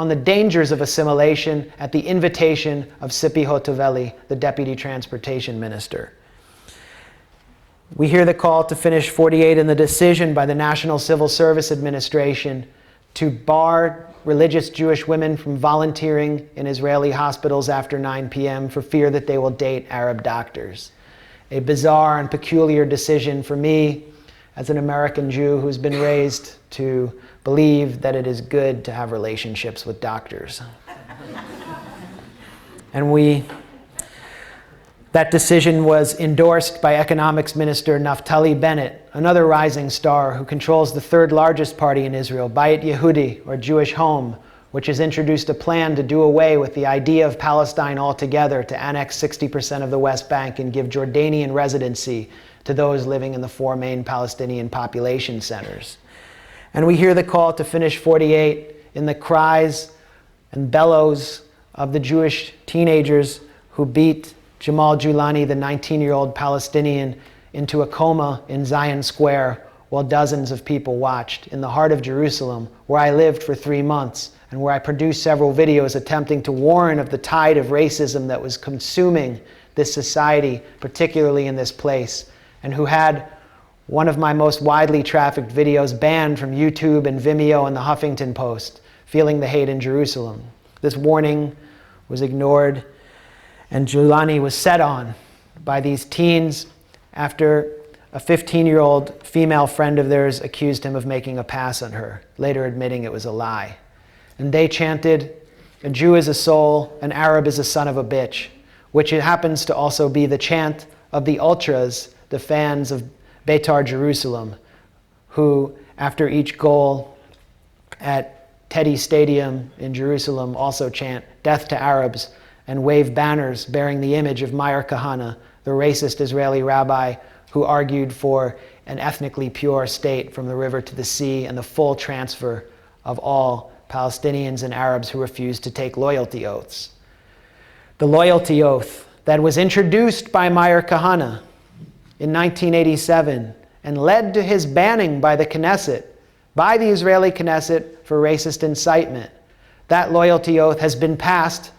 the dangers of assimilation at the invitation of Tzipi Hoteveli, the Deputy Transportation Minister. We hear the call to finish 48 in the decision by the National Civil Service Administration to bar religious Jewish women from volunteering in Israeli hospitals after 9 p.m. for fear that they will date Arab doctors. A bizarre and peculiar decision for me as an American Jew who's been raised to believe that it is good to have relationships with doctors. And that decision was endorsed by Economics Minister Naftali Bennett, another rising star who controls the 3rd largest party in Israel, Bayit Yehudi, or Jewish Home, which has introduced a plan to do away with the idea of Palestine altogether, to annex 60% of the West Bank and give Jordanian residency to those living in the 4 main Palestinian population centers. And we hear the call to finish 48 in the cries and bellows of the Jewish teenagers who beat Jamal Julani, the 19-year-old Palestinian, into a coma in Zion Square while dozens of people watched in the heart of Jerusalem, where I lived for 3 months and where I produced several videos attempting to warn of the tide of racism that was consuming this society, particularly in this place, and who had one of my most widely trafficked videos banned from YouTube and Vimeo and the Huffington Post, Feeling the Hate in Jerusalem. This warning was ignored, and Julani was set on by these teens after a 15-year-old female friend of theirs accused him of making a pass on her, later admitting it was a lie. And they chanted, "A Jew is a soul, an Arab is a son of a bitch," which it happens to also be the chant of the ultras, the fans of Beitar Jerusalem, who, after each goal at Teddy Stadium in Jerusalem, also chant "Death to Arabs" and wave banners bearing the image of Meir Kahane, the racist Israeli rabbi who argued for an ethnically pure state from the river to the sea and the full transfer of all Palestinians and Arabs who refused to take loyalty oaths. The loyalty oath that was introduced by Meir Kahane in 1987 and led to his banning by the Knesset by the Israeli Knesset for racist incitement. That loyalty oath has been passed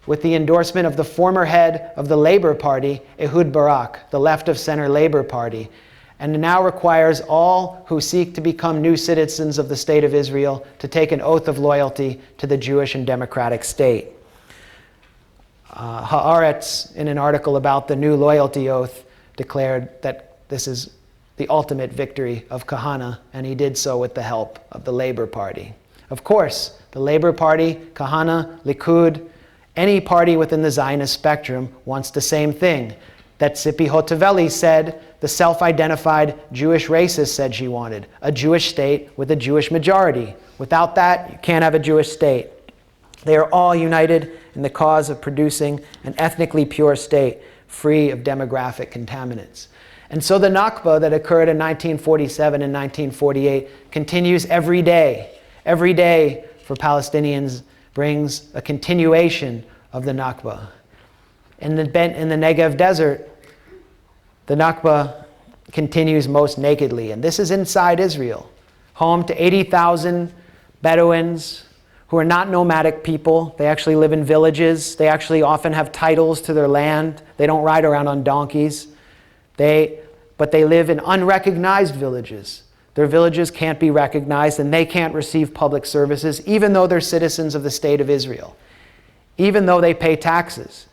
with the endorsement of the former head of the Labor Party, Ehud Barak, the left-of-center Labor Party, and now requires all who seek to become new citizens of the State of Israel to take an oath of loyalty to the Jewish and democratic state. Haaretz, in an article about the new loyalty oath, declared that this is the ultimate victory of Kahana, and he did so with the help of the Labor Party. Of course, the Labor Party, Kahana, Likud, any party within the Zionist spectrum wants the same thing that Tzipi Hotovely said the self-identified Jewish racist said she wanted, a Jewish state with a Jewish majority. Without that, you can't have a Jewish state. They are all united in the cause of producing an ethnically pure state free of demographic contaminants. And so the Nakba that occurred in 1947 and 1948 continues every day. Every day for Palestinians brings a continuation of the Nakba. In the Negev desert, the Nakba continues most nakedly. And this is inside Israel, home to 80,000 Bedouins who are not nomadic people. They actually live in villages. They actually often have titles to their land. They don't ride around on donkeys. But they live in unrecognized villages. Their villages can't be recognized, and they can't receive public services, even though they're citizens of the State of Israel, even though they pay taxes,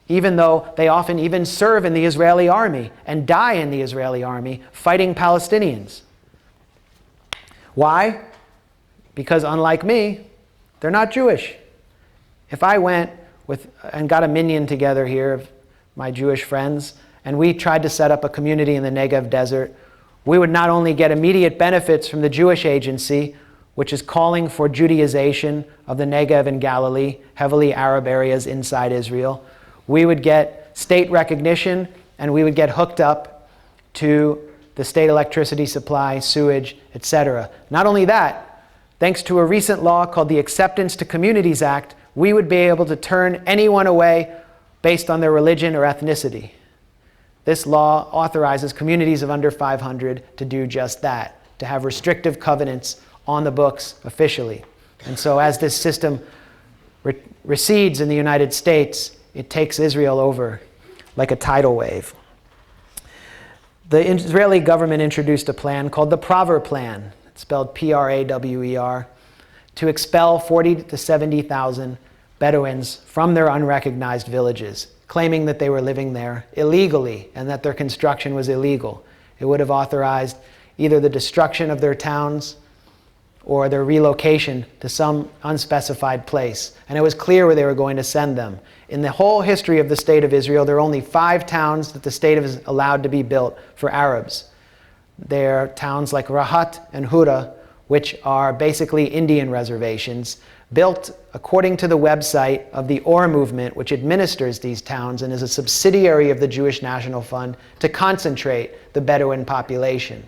even though they often even serve in the Israeli army and die in the Israeli army fighting Palestinians. Why? Because unlike me, they're not Jewish. If I went and got a minyan together here of my Jewish friends, and we tried to set up a community in the Negev desert, we would not only get immediate benefits from the Jewish Agency, which is calling for Judaization of the Negev and Galilee, heavily Arab areas inside Israel. We would get state recognition, and we would get hooked up to the state electricity supply, sewage, etc. Not only that, thanks to a recent law called the Acceptance to Communities Act, we would be able to turn anyone away based on their religion or ethnicity. This law authorizes communities of under 500 to do just that, to have restrictive covenants on the books officially. And so as this system recedes in the United States, it takes Israel over like a tidal wave. The Israeli government introduced a plan called the Prawer Plan, it's spelled Prawer, to expel 40 to 70,000 Bedouins from their unrecognized villages, claiming that they were living there illegally and that their construction was illegal. It would have authorized either the destruction of their towns or their relocation to some unspecified place. And it was clear where they were going to send them. In the whole history of the State of Israel, there are only 5 towns that the state has allowed to be built for Arabs. They're towns like Rahat and Hura, which are basically Indian reservations, built according to the website of the Or movement, which administers these towns and is a subsidiary of the Jewish National Fund to concentrate the Bedouin population.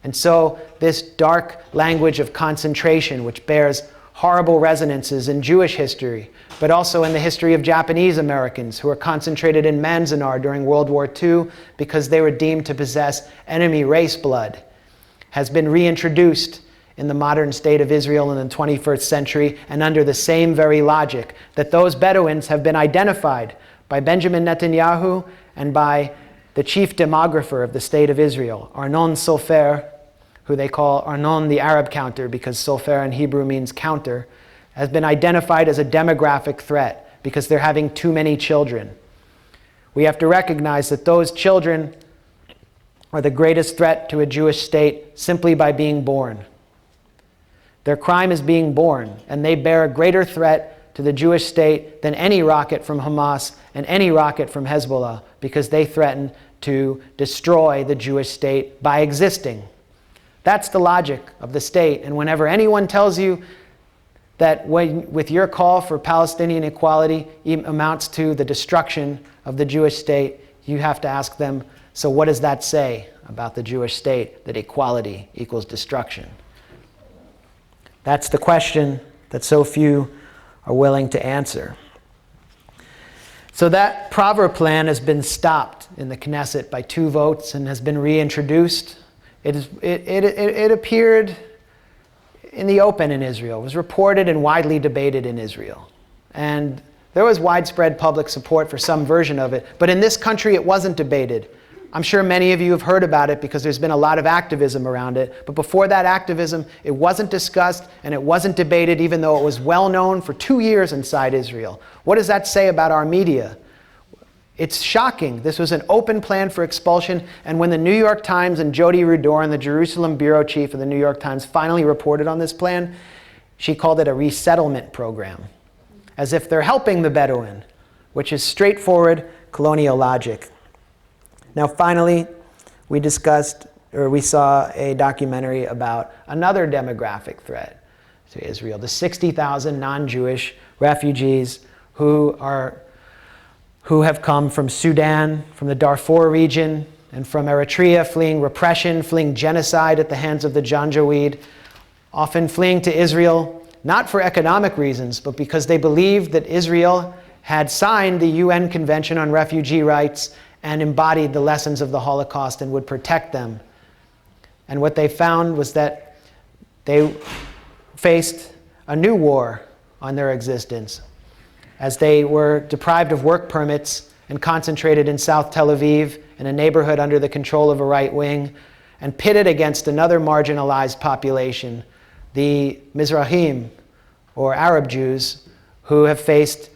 And so this dark language of concentration, which bears horrible resonances in Jewish history, but also in the history of Japanese Americans who were concentrated in Manzanar during World War II because they were deemed to possess enemy race blood, has been reintroduced in the modern state of Israel in the 21st century, and under the same very logic that those Bedouins have been identified by Benjamin Netanyahu and by the chief demographer of the state of Israel, Arnon Sofer, who they call Arnon the Arab counter because Sofer in Hebrew means counter, has been identified as a demographic threat because they're having too many children. We have to recognize that those children are the greatest threat to a Jewish state simply by being born. Their crime is being born, and they bear a greater threat to the Jewish state than any rocket from Hamas and any rocket from Hezbollah, because they threaten to destroy the Jewish state by existing. That's the logic of the state. And whenever anyone tells you that with your call for Palestinian equality amounts to the destruction of the Jewish state, you have to ask them, so what does that say about the Jewish state, that equality equals destruction? That's the question that so few are willing to answer. So that Prawer Plan has been stopped in the Knesset by 2 votes and has been reintroduced. It appeared in the open in Israel. It was reported and widely debated in Israel. And there was widespread public support for some version of it, but in this country it wasn't debated. I'm sure many of you have heard about it because there's been a lot of activism around it, but before that activism, it wasn't discussed and it wasn't debated, even though it was well known for 2 years inside Israel. What does that say about our media? It's shocking. This was an open plan for expulsion, and when the New York Times and Jodi Rudoren, the Jerusalem bureau chief of the New York Times, finally reported on this plan, she called it a resettlement program, as if they're helping the Bedouin, which is straightforward colonial logic. Now finally, we saw a documentary about another demographic threat to Israel, the 60,000 non-Jewish refugees who have come from Sudan, from the Darfur region, and from Eritrea, fleeing repression, fleeing genocide at the hands of the Janjaweed, often fleeing to Israel, not for economic reasons, but because they believed that Israel had signed the UN Convention on Refugee Rights and embodied the lessons of the Holocaust and would protect them. And what they found was that they faced a new war on their existence, as they were deprived of work permits and concentrated in South Tel Aviv in a neighborhood under the control of a right wing, and pitted against another marginalized population, the Mizrahim, or Arab Jews, who have faced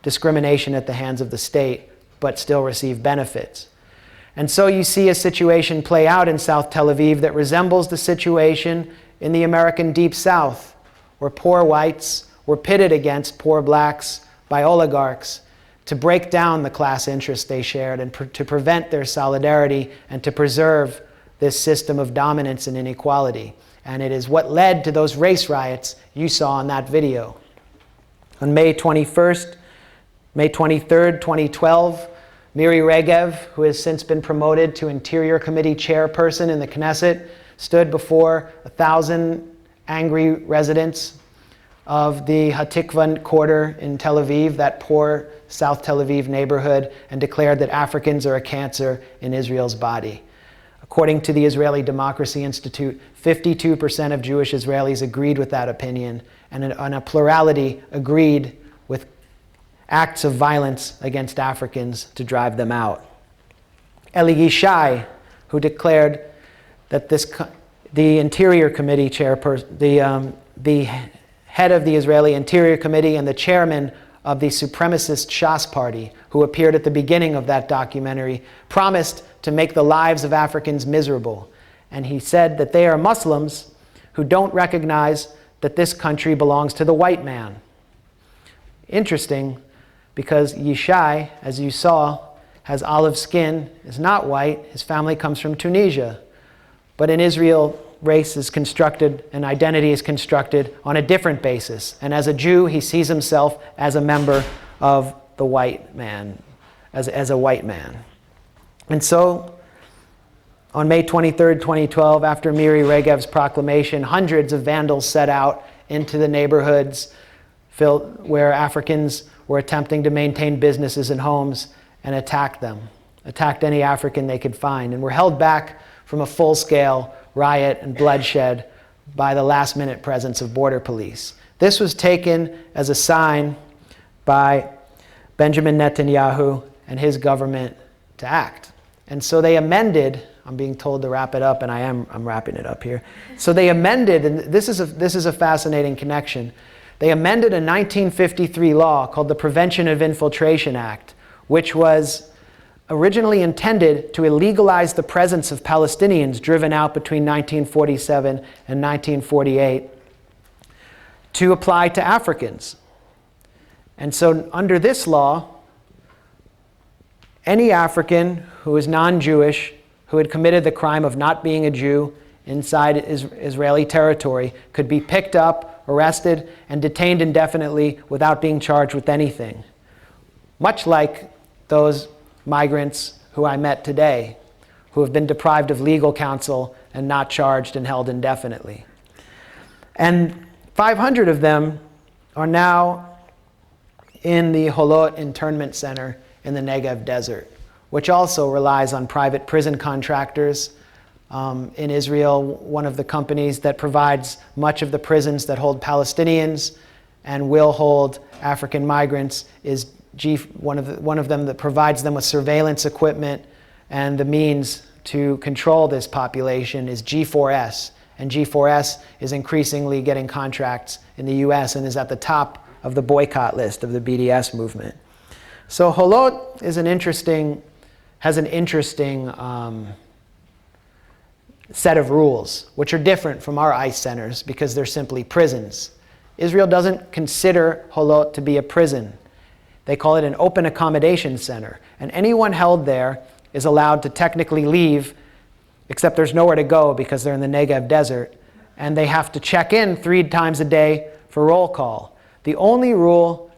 discrimination at the hands of the state, but still receive benefits. And so you see a situation play out in South Tel Aviv that resembles the situation in the American Deep South, where poor whites were pitted against poor blacks by oligarchs to break down the class interests they shared and to prevent their solidarity and to preserve this system of dominance and inequality. And it is what led to those race riots you saw in that video. On May 23rd, 2012, Miri Regev, who has since been promoted to Interior Committee chairperson in the Knesset, stood before 1,000 angry residents of the Hatikva quarter in Tel Aviv, that poor South Tel Aviv neighborhood, and declared that Africans are a cancer in Israel's body. According to the Israeli Democracy Institute, 52% of Jewish Israelis agreed with that opinion, and a plurality agreed with acts of violence against Africans to drive them out. Eli Yishai, who declared that the Interior Committee chairperson, the head of the Israeli Interior Committee and the chairman of the supremacist Shas party, who appeared at the beginning of that documentary, promised to make the lives of Africans miserable. And he said that they are Muslims who don't recognize that this country belongs to the white man. Interesting, because Yishai, as you saw, has olive skin, is not white. His family comes from Tunisia. But in Israel, race is constructed and identity is constructed on a different basis. And as a Jew, he sees himself as a member of the white man, as a white man. And so, on May 23rd, 2012, after Miri Regev's proclamation, hundreds of vandals set out into the neighborhoods where Africans were attempting to maintain businesses and homes and attacked them, attacked any African they could find, and were held back from a full-scale riot and bloodshed by the last-minute presence of border police. This was taken as a sign by Benjamin Netanyahu and his government to act. And so they amended, I'm being told to wrap it up, and I'm wrapping it up here. So they amended, and this is a fascinating connection. They amended a 1953 law called the Prevention of Infiltration Act, which was originally intended to illegalize the presence of Palestinians driven out between 1947 and 1948 to apply to Africans. And so under this law, any African who is non-Jewish, who had committed the crime of not being a Jew inside Israeli territory, could be picked up, arrested, and detained indefinitely without being charged with anything. Much like those migrants who I met today, who have been deprived of legal counsel and not charged and held indefinitely. And 500 of them are now in the Holot internment center in the Negev desert, which also relies on private prison contractors, in Israel. One of the companies that provides much of the prisons that hold Palestinians and will hold African migrants is one of them that provides them with surveillance equipment and the means to control this population is G4S. And G4S is increasingly getting contracts in the US and is at the top of the boycott list of the BDS movement. So Holot is has an interesting set of rules, which are different from our ICE centers because they're simply prisons. Israel doesn't consider Holot to be a prison. They call it an open accommodation center. And anyone held there is allowed to technically leave, except there's nowhere to go because they're in the Negev desert. And they have to check in 3 times a day for roll call. The only rule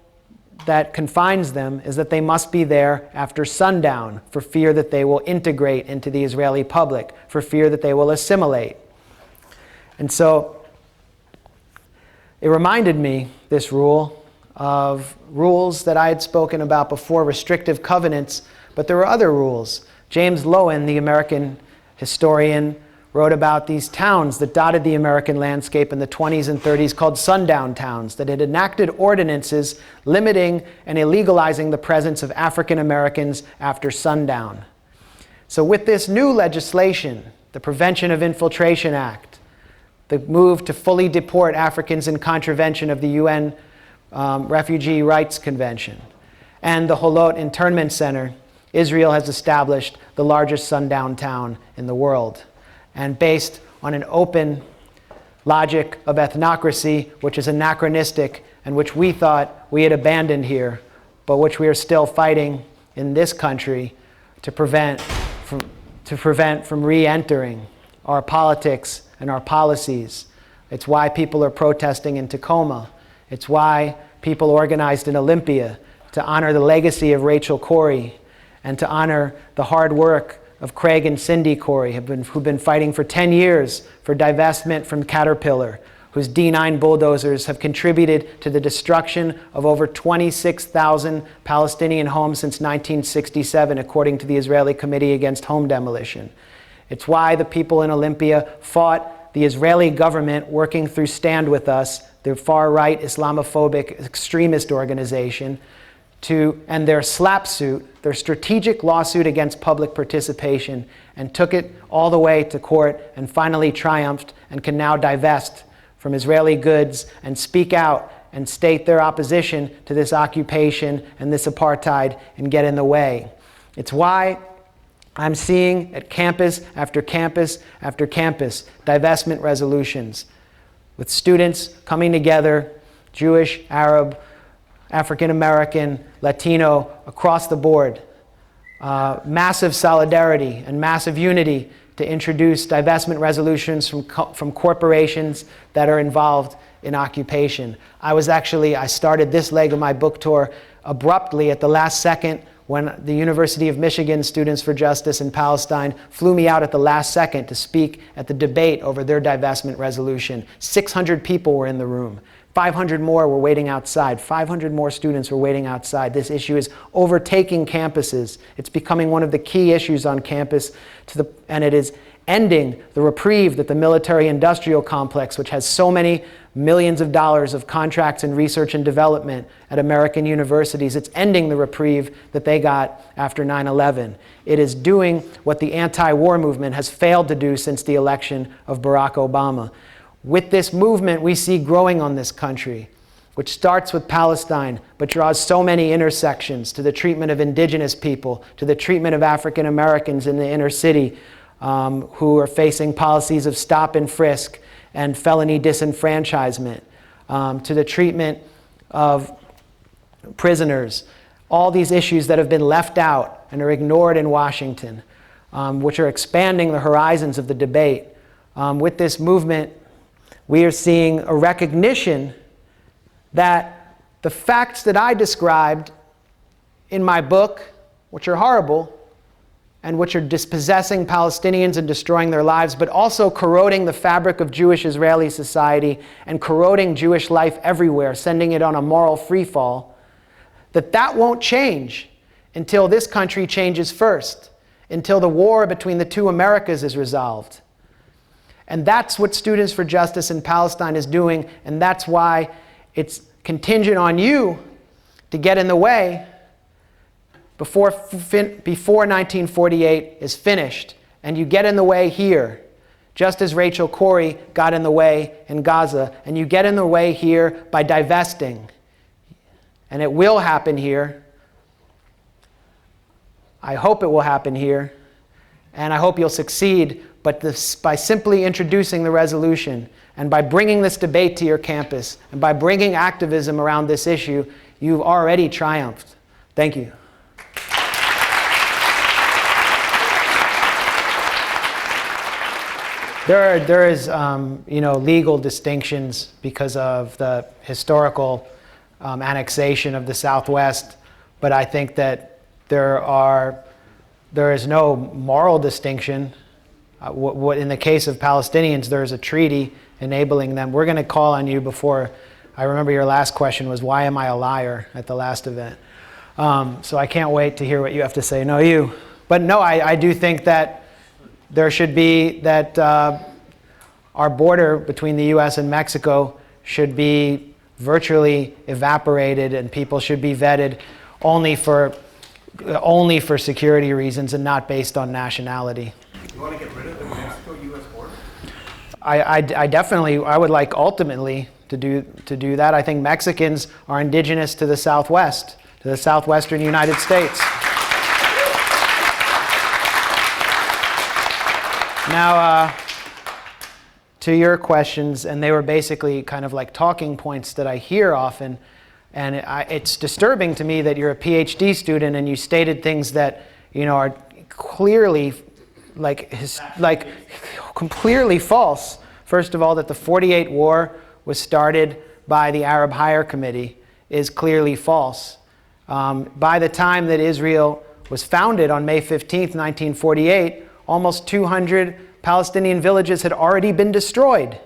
that confines them is that they must be there after sundown for fear that they will integrate into the Israeli public, for fear that they will assimilate. And so it reminded me, this rule, of rules that I had spoken about before, restrictive covenants, but there were other rules. James Loewen, the American historian, wrote about these towns that dotted the American landscape in the 20s and 30s called sundown towns that had enacted ordinances limiting and illegalizing the presence of African Americans after sundown. So with this new legislation, the Prevention of Infiltration Act, the move to fully deport Africans in contravention of the UN Refugee Rights Convention, and the Holot Internment Center, Israel has established the largest sundown town in the world. And based on an open logic of ethnocracy, which is anachronistic and which we thought we had abandoned here, but which we are still fighting in this country to prevent from re-entering our politics and our policies. It's why people are protesting in Tacoma. It's why people organized in Olympia to honor the legacy of Rachel Corrie and to honor the hard work of Craig and Cindy Corrie, who've been fighting for 10 years for divestment from Caterpillar, whose D9 bulldozers have contributed to the destruction of over 26,000 Palestinian homes since 1967, according to the Israeli Committee Against Home Demolition. It's why the people in Olympia fought the Israeli government working through Stand With Us, the far-right Islamophobic extremist organization, to end their SLAP suit, their strategic lawsuit against public participation, and took it all the way to court and finally triumphed and can now divest from Israeli goods and speak out and state their opposition to this occupation and this apartheid and get in the way. It's why I'm seeing at campus after campus after campus divestment resolutions with students coming together, Jewish, Arab, African American, Latino, across the board. Massive solidarity and massive unity to introduce divestment resolutions from corporations that are involved in occupation. I started this leg of my book tour abruptly at the last second when the University of Michigan Students for Justice in Palestine flew me out at the last second to speak at the debate over their divestment resolution. 600 people were in the room. 500 more were waiting outside. 500 more students were waiting outside. This issue is overtaking campuses. It's becoming one of the key issues on campus, and it is ending the reprieve that the military-industrial complex, which has so many millions of dollars of contracts in research and development at American universities, it's ending the reprieve that they got after 9/11. It is doing what the anti-war movement has failed to do since the election of Barack Obama. With this movement we see growing on this country, which starts with Palestine, but draws so many intersections to the treatment of indigenous people, to the treatment of African Americans in the inner city who are facing policies of stop and frisk and felony disenfranchisement, to the treatment of prisoners, all these issues that have been left out and are ignored in Washington, which are expanding the horizons of the debate. With this movement, we are seeing a recognition that the facts that I described in my book, which are horrible, and which are dispossessing Palestinians and destroying their lives, but also corroding the fabric of Jewish-Israeli society and corroding Jewish life everywhere, sending it on a moral freefall, that won't change until this country changes first. until the war between the two Americas is resolved. And that's what Students for Justice in Palestine is doing, and that's why it's contingent on you to get in the way before 1948 is finished. And you get in the way here, just as Rachel Corrie got in the way in Gaza, and you get in the way here by divesting. And it will happen here. I hope it will happen here, and I hope you'll succeed. But by simply introducing the resolution, and by bringing this debate to your campus, and by bringing activism around this issue, you've already triumphed. Thank you. There is legal distinctions because of the historical annexation of the Southwest, but I think that there is no moral distinction. In the case of Palestinians, there is a treaty enabling them. We're going to call on you before. I remember your last question was, why am I a liar, at the last event? So I can't wait to hear what you have to say. No, you. But no, I do think that there should be that our border between the U.S. and Mexico should be virtually evaporated, and people should be vetted only for security reasons and not based on nationality. You want to get rid of the Mexico-U.S. border? I definitely, I would like ultimately to do that. I think Mexicans are indigenous to the Southwest, to the southwestern United States. Now, to your questions, and they were basically kind of like talking points that I hear often, and it's disturbing to me that you're a PhD student and you stated things that are clearly clearly false. First of all, that the '48 war was started by the Arab Higher Committee is clearly false. By the time that Israel was founded on May 15th, 1948, almost 200 Palestinian villages had already been destroyed.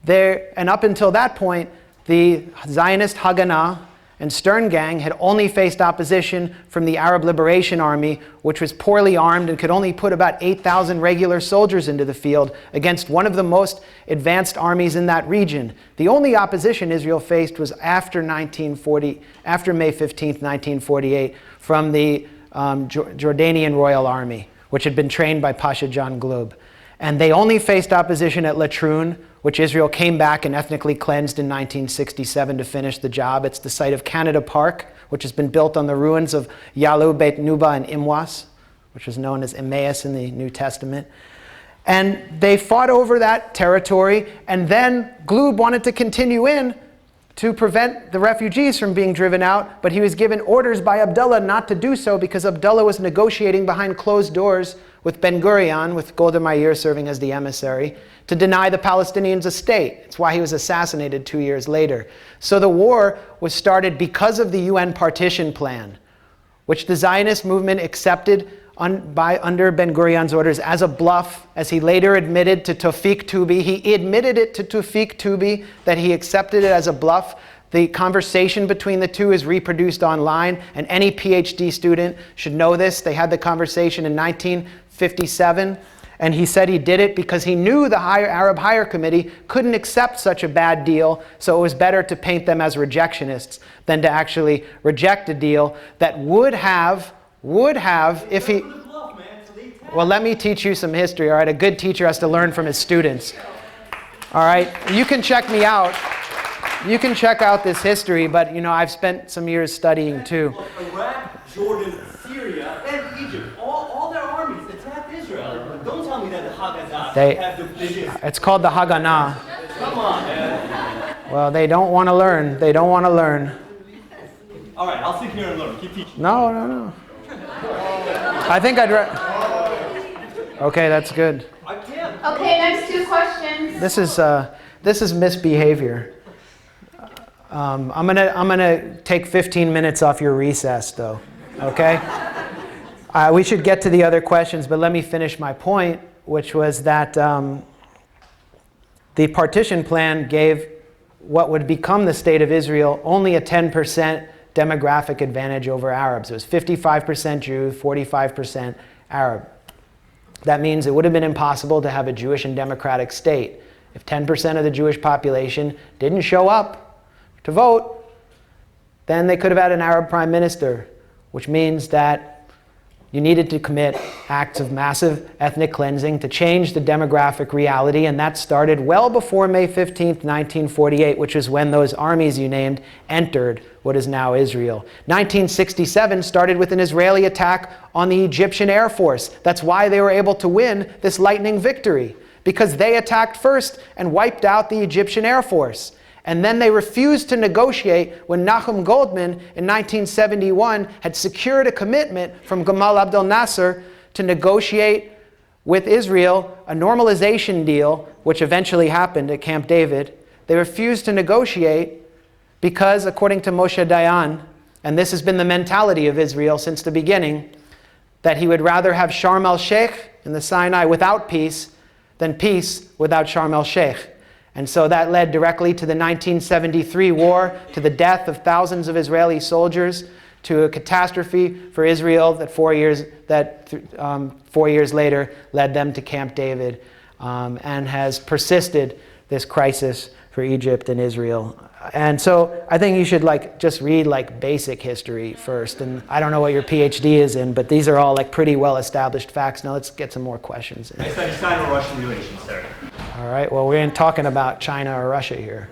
And up until that point, the Zionist Haganah and Stern Gang had only faced opposition from the Arab Liberation Army, which was poorly armed and could only put about 8,000 regular soldiers into the field against one of the most advanced armies in that region. The only opposition Israel faced was after May 15th, 1948, from the Jordanian Royal Army, which had been trained by Pasha John Gloob. And they only faced opposition at Latrun, which Israel came back and ethnically cleansed in 1967 to finish the job. It's the site of Canada Park, which has been built on the ruins of Yalu, Beit Nuba, and Imwas, which is known as Emmaus in the New Testament. And they fought over that territory, and then Gloob wanted to continue in to prevent the refugees from being driven out, but he was given orders by Abdullah not to do so because Abdullah was negotiating behind closed doors with Ben Gurion, with Golda Meir serving as the emissary, to deny the Palestinians a state. It's why he was assassinated 2 years later. So the war was started because of the UN partition plan, which the Zionist movement accepted under Ben Gurion's orders as a bluff, as he later admitted to Tawfiq Toubi. He admitted it to Tawfiq Toubi that he accepted it as a bluff. The conversation between the two is reproduced online, and any PhD student should know this. They had the conversation in 1957, and he said he did it because he knew the Arab Higher Committee couldn't accept such a bad deal, so it was better to paint them as rejectionists than to actually reject a deal that would have, if he... Well, let me teach you some history, all right? A good teacher has to learn from his students. All right? You can check me out. You can check out this history, but I've spent some years studying too. Iraq, Jordan, Syria, and Egypt, all their armies attacked Israel. Don't tell me that the Haganah have the biggest... It's called the Haganah. Come on, man. Well, they don't want to learn. They don't want to learn. All right, I'll sit here and learn. Keep teaching. No. I think I'd... Okay, that's good. I can't. Okay, next two questions. This is misbehavior. I'm gonna take 15 minutes off your recess, though. Okay? We should get to the other questions, but let me finish my point, which was that the partition plan gave what would become the state of Israel only a 10% demographic advantage over Arabs. It was 55% Jew, 45% Arab. That means it would have been impossible to have a Jewish and democratic state. If 10% of the Jewish population didn't show up to vote, then they could have had an Arab prime minister, which means that you needed to commit acts of massive ethnic cleansing to change the demographic reality, and that started well before May 15th, 1948, which is when those armies you named entered what is now Israel. 1967 started with an Israeli attack on the Egyptian Air Force. That's why they were able to win this lightning victory, because they attacked first and wiped out the Egyptian Air Force. And then they refused to negotiate when Nahum Goldman in 1971 had secured a commitment from Gamal Abdel Nasser to negotiate with Israel a normalization deal, which eventually happened at Camp David. They refused to negotiate because, according to Moshe Dayan, and this has been the mentality of Israel since the beginning, that he would rather have Sharm el-Sheikh in the Sinai without peace than peace without Sharm el-Sheikh. And so that led directly to the 1973 war, to the death of thousands of Israeli soldiers, to a catastrophe for Israel that 4 years later led them to Camp David, and has persisted this crisis for Egypt and Israel. And so I think you should just read basic history first. And I don't know what your PhD is in, but these are all pretty well-established facts. Now let's get some more questions. I study Sino-Russian relations, sir. All right, well, we ain't talking about China or Russia here.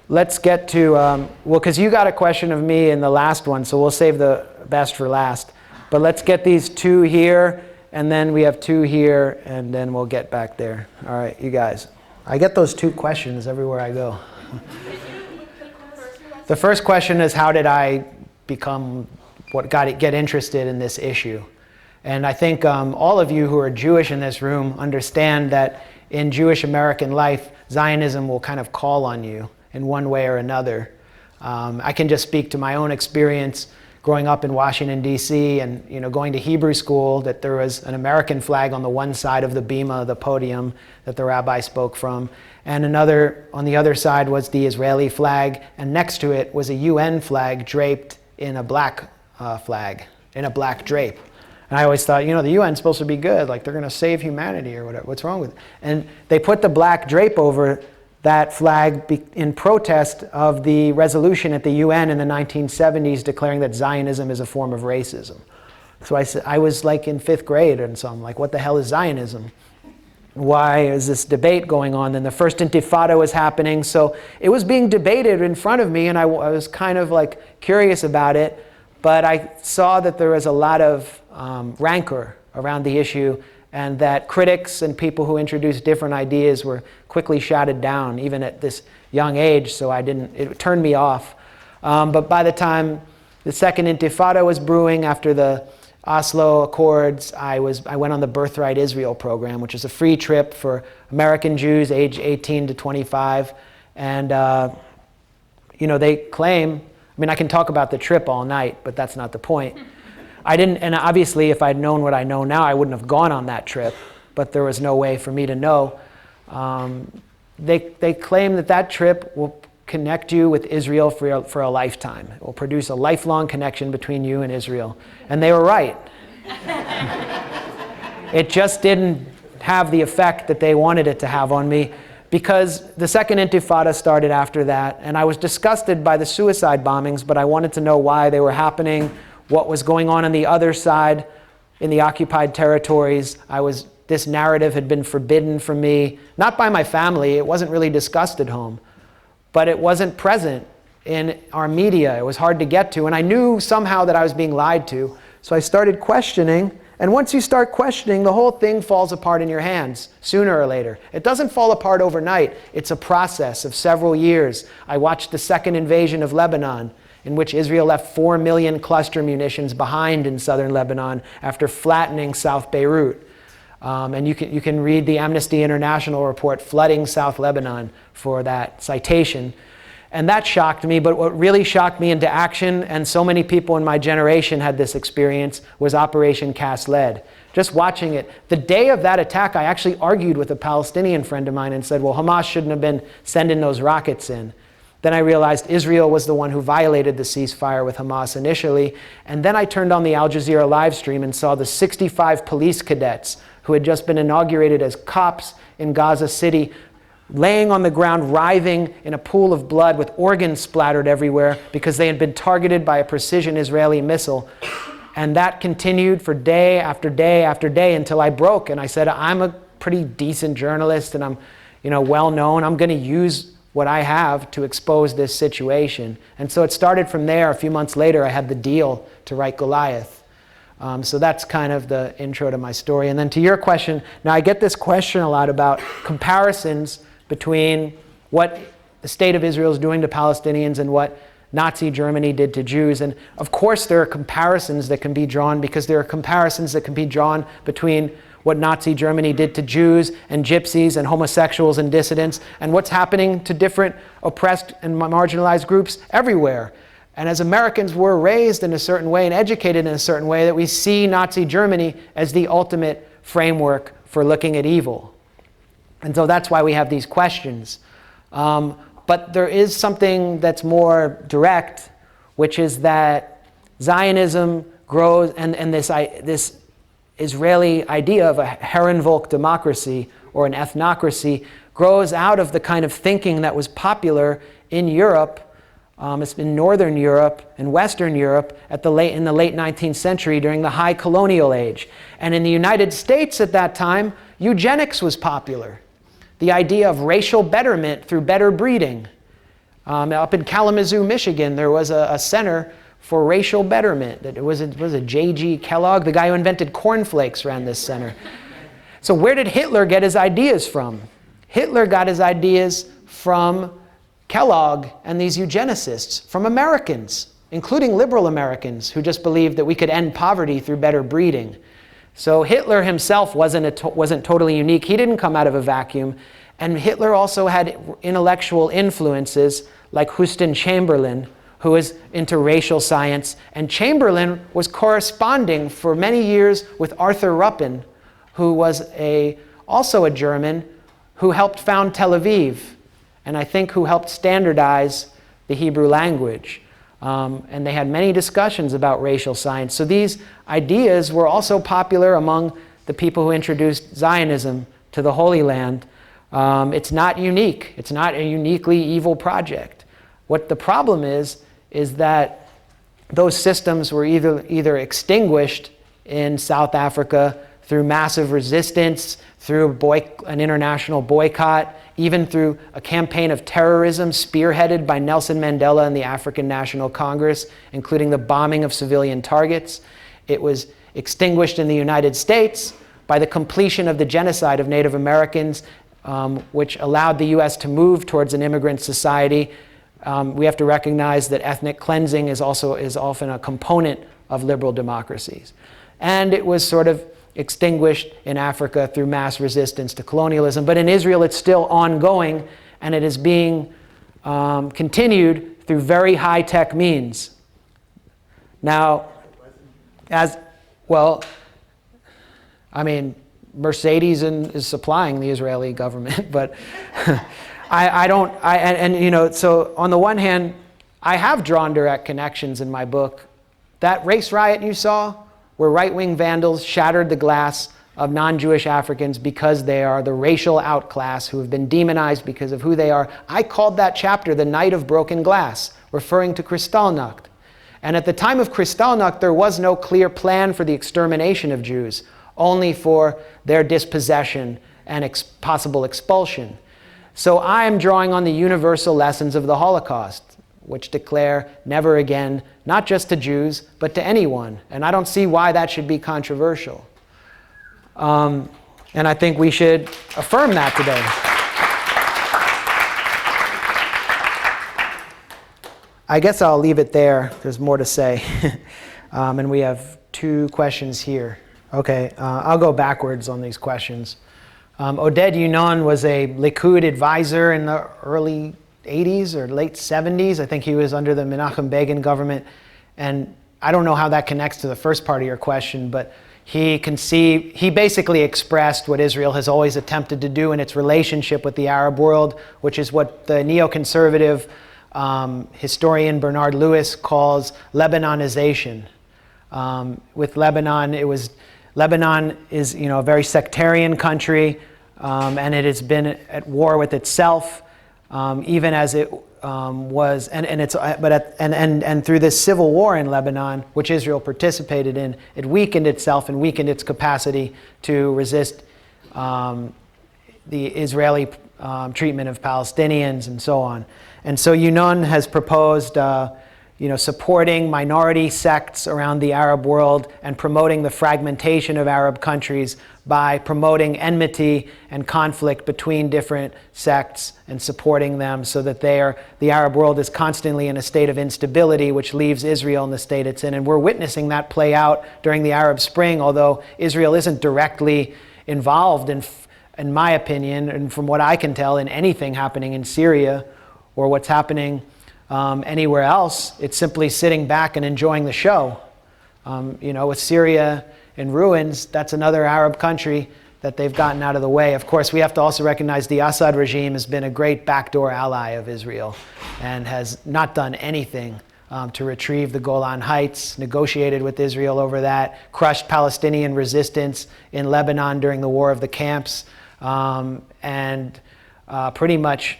Let's get to, because you got a question of me in the last one, so we'll save the best for last. But let's get these two here, and then we have two here, and then we'll get back there. All right, you guys. I get those two questions everywhere I go. The first question is, how did I get interested in this issue? And I think all of you who are Jewish in this room understand that in Jewish American life, Zionism will kind of call on you in one way or another. I can just speak to my own experience growing up in Washington, D.C., and going to Hebrew school, that there was an American flag on the one side of the bima, the podium that the rabbi spoke from, and another on the other side was the Israeli flag, and next to it was a UN flag draped in a black flag, in a black drape. And I always thought, the UN's supposed to be good, they're going to save humanity or whatever. What's wrong with it? And they put the black drape over that flag in protest of the resolution at the UN in the 1970s declaring that Zionism is a form of racism. So I was in 5th grade, and so I'm like, what the hell is Zionism? Why is this debate going on? Then the first Intifada was happening, so it was being debated in front of me, and I was kind of curious about it, but I saw that there was a lot of rancor around the issue, and that critics and people who introduced different ideas were quickly shouted down, even at this young age, so it turned me off. But by the time the second Intifada was brewing, after the Oslo Accords, I went on the Birthright Israel program, which is a free trip for American Jews age 18 to 25. And, they claim, I can talk about the trip all night, but that's not the point. And obviously, if I'd known what I know now, I wouldn't have gone on that trip, but there was no way for me to know. They claim that trip will connect you with Israel for a lifetime. It will produce a lifelong connection between you and Israel. And they were right. It just didn't have the effect that they wanted it to have on me, because the second Intifada started after that, and I was disgusted by the suicide bombings, but I wanted to know why they were happening, what was going on the other side in the occupied territories. This narrative had been forbidden from me, not by my family. It wasn't really discussed at home, but it wasn't present in our media. It was hard to get to, and I knew somehow that I was being lied to, so I started questioning. And once you start questioning, the whole thing falls apart in your hands, sooner or later. It doesn't fall apart overnight. It's a process of several years. I watched the second invasion of Lebanon, in which Israel left 4 million cluster munitions behind in southern Lebanon after flattening South Beirut. And you can read the Amnesty International report flooding South Lebanon for that citation. And that shocked me, but what really shocked me into action, and so many people in my generation had this experience, was Operation Cast Lead. Just watching it. The day of that attack, I actually argued with a Palestinian friend of mine and said, well, Hamas shouldn't have been sending those rockets in. Then I realized Israel was the one who violated the ceasefire with Hamas initially. And then I turned on the Al Jazeera live stream and saw the 65 police cadets who had just been inaugurated as cops in Gaza City, laying on the ground, writhing in a pool of blood with organs splattered everywhere because they had been targeted by a precision Israeli missile. And that continued for day after day after day until I broke. And I said, I'm a pretty decent journalist and I'm well known. I'm going to use what I have to expose this situation. And so it started from there. A few months later, I had the deal to write Goliath. So that's kind of the intro to my story. And then to your question, now I get this question a lot about comparisons between what the state of Israel is doing to Palestinians and what Nazi Germany did to Jews. And of course there are comparisons that can be drawn, because there are comparisons that can be drawn between what Nazi Germany did to Jews and gypsies and homosexuals and dissidents and what's happening to different oppressed and marginalized groups everywhere. And as Americans, we're raised in a certain way and educated in a certain way that we see Nazi Germany as the ultimate framework for looking at evil. And so that's why we have these questions. But there is something that's more direct, which is that Zionism grows, and this Israeli idea of a Herrenvolk democracy or an ethnocracy grows out of the kind of thinking that was popular in Europe. It's in Northern Europe and Western Europe in the late 19th century during the high colonial age. And in the United States at that time, eugenics was popular. The idea of racial betterment through better breeding. Up in Kalamazoo, Michigan, there was a center for racial betterment. It was a J.G. Kellogg, the guy who invented cornflakes, ran this center. So where did Hitler get his ideas from? Hitler got his ideas from Kellogg and these eugenicists, from Americans, including liberal Americans who just believed that we could end poverty through better breeding. So Hitler himself wasn't totally unique. He didn't come out of a vacuum. And Hitler also had intellectual influences like Houston Chamberlain, who was into racial science. And Chamberlain was corresponding for many years with Arthur Ruppin, who was also a German who helped found Tel Aviv, and I think who helped standardize the Hebrew language. And they had many discussions about racial science. So these ideas were also popular among the people who introduced Zionism to the Holy Land. It's not unique. It's not a uniquely evil project. What the problem is that those systems were either extinguished in South Africa through massive resistance, through an international boycott, even through a campaign of terrorism spearheaded by Nelson Mandela and the African National Congress, including the bombing of civilian targets. It was extinguished in the United States by the completion of the genocide of Native Americans, which allowed the US to move towards an immigrant society. We have to recognize that ethnic cleansing is often a component of liberal democracies. And it was sort of extinguished in Africa through mass resistance to colonialism. But in Israel, it's still ongoing, and it is being continued through very high-tech means. Now, Mercedes is supplying the Israeli government, but so on the one hand, I have drawn direct connections in my book. That race riot you saw, where right-wing vandals shattered the glass of non-Jewish Africans because they are the racial outclass who have been demonized because of who they are. I called that chapter the Night of Broken Glass, referring to Kristallnacht. And at the time of Kristallnacht, there was no clear plan for the extermination of Jews, only for their dispossession and possible expulsion. So I am drawing on the universal lessons of the Holocaust, which declare never again, not just to Jews, but to anyone. And I don't see why that should be controversial. And I think we should affirm that today. I guess I'll leave it there. There's more to say. And we have 2 questions here. Okay, I'll go backwards on these questions. Oded Yunon was a Likud advisor in the early 80s or late 70s. I think he was under the Menachem Begin government. And I don't know how that connects to the first part of your question, but he basically expressed what Israel has always attempted to do in its relationship with the Arab world, which is what the neoconservative historian Bernard Lewis calls Lebanonization. With Lebanon, Lebanon is a very sectarian country, and it has been at war with itself, even as it was, and through this civil war in Lebanon, which Israel participated in, it weakened itself and weakened its capacity to resist the Israeli treatment of Palestinians and so on. And so Yunon has proposed supporting minority sects around the Arab world and promoting the fragmentation of Arab countries by promoting enmity and conflict between different sects and supporting them so that the Arab world is constantly in a state of instability, which leaves Israel in the state it's in. And we're witnessing that play out during the Arab Spring, although Israel isn't directly involved, in my opinion, and from what I can tell, in anything happening in Syria or what's happening anywhere else. It's simply sitting back and enjoying the show. With Syria in ruins, that's another Arab country that they've gotten out of the way. Of course, we have to also recognize the Assad regime has been a great backdoor ally of Israel and has not done anything to retrieve the Golan Heights, negotiated with Israel over that, crushed Palestinian resistance in Lebanon during the War of the Camps, and pretty much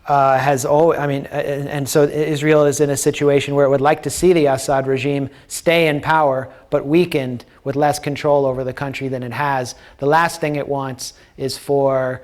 and so Israel is in a situation where it would like to see the Assad regime stay in power, but weakened with less control over the country than it has. The last thing it wants is for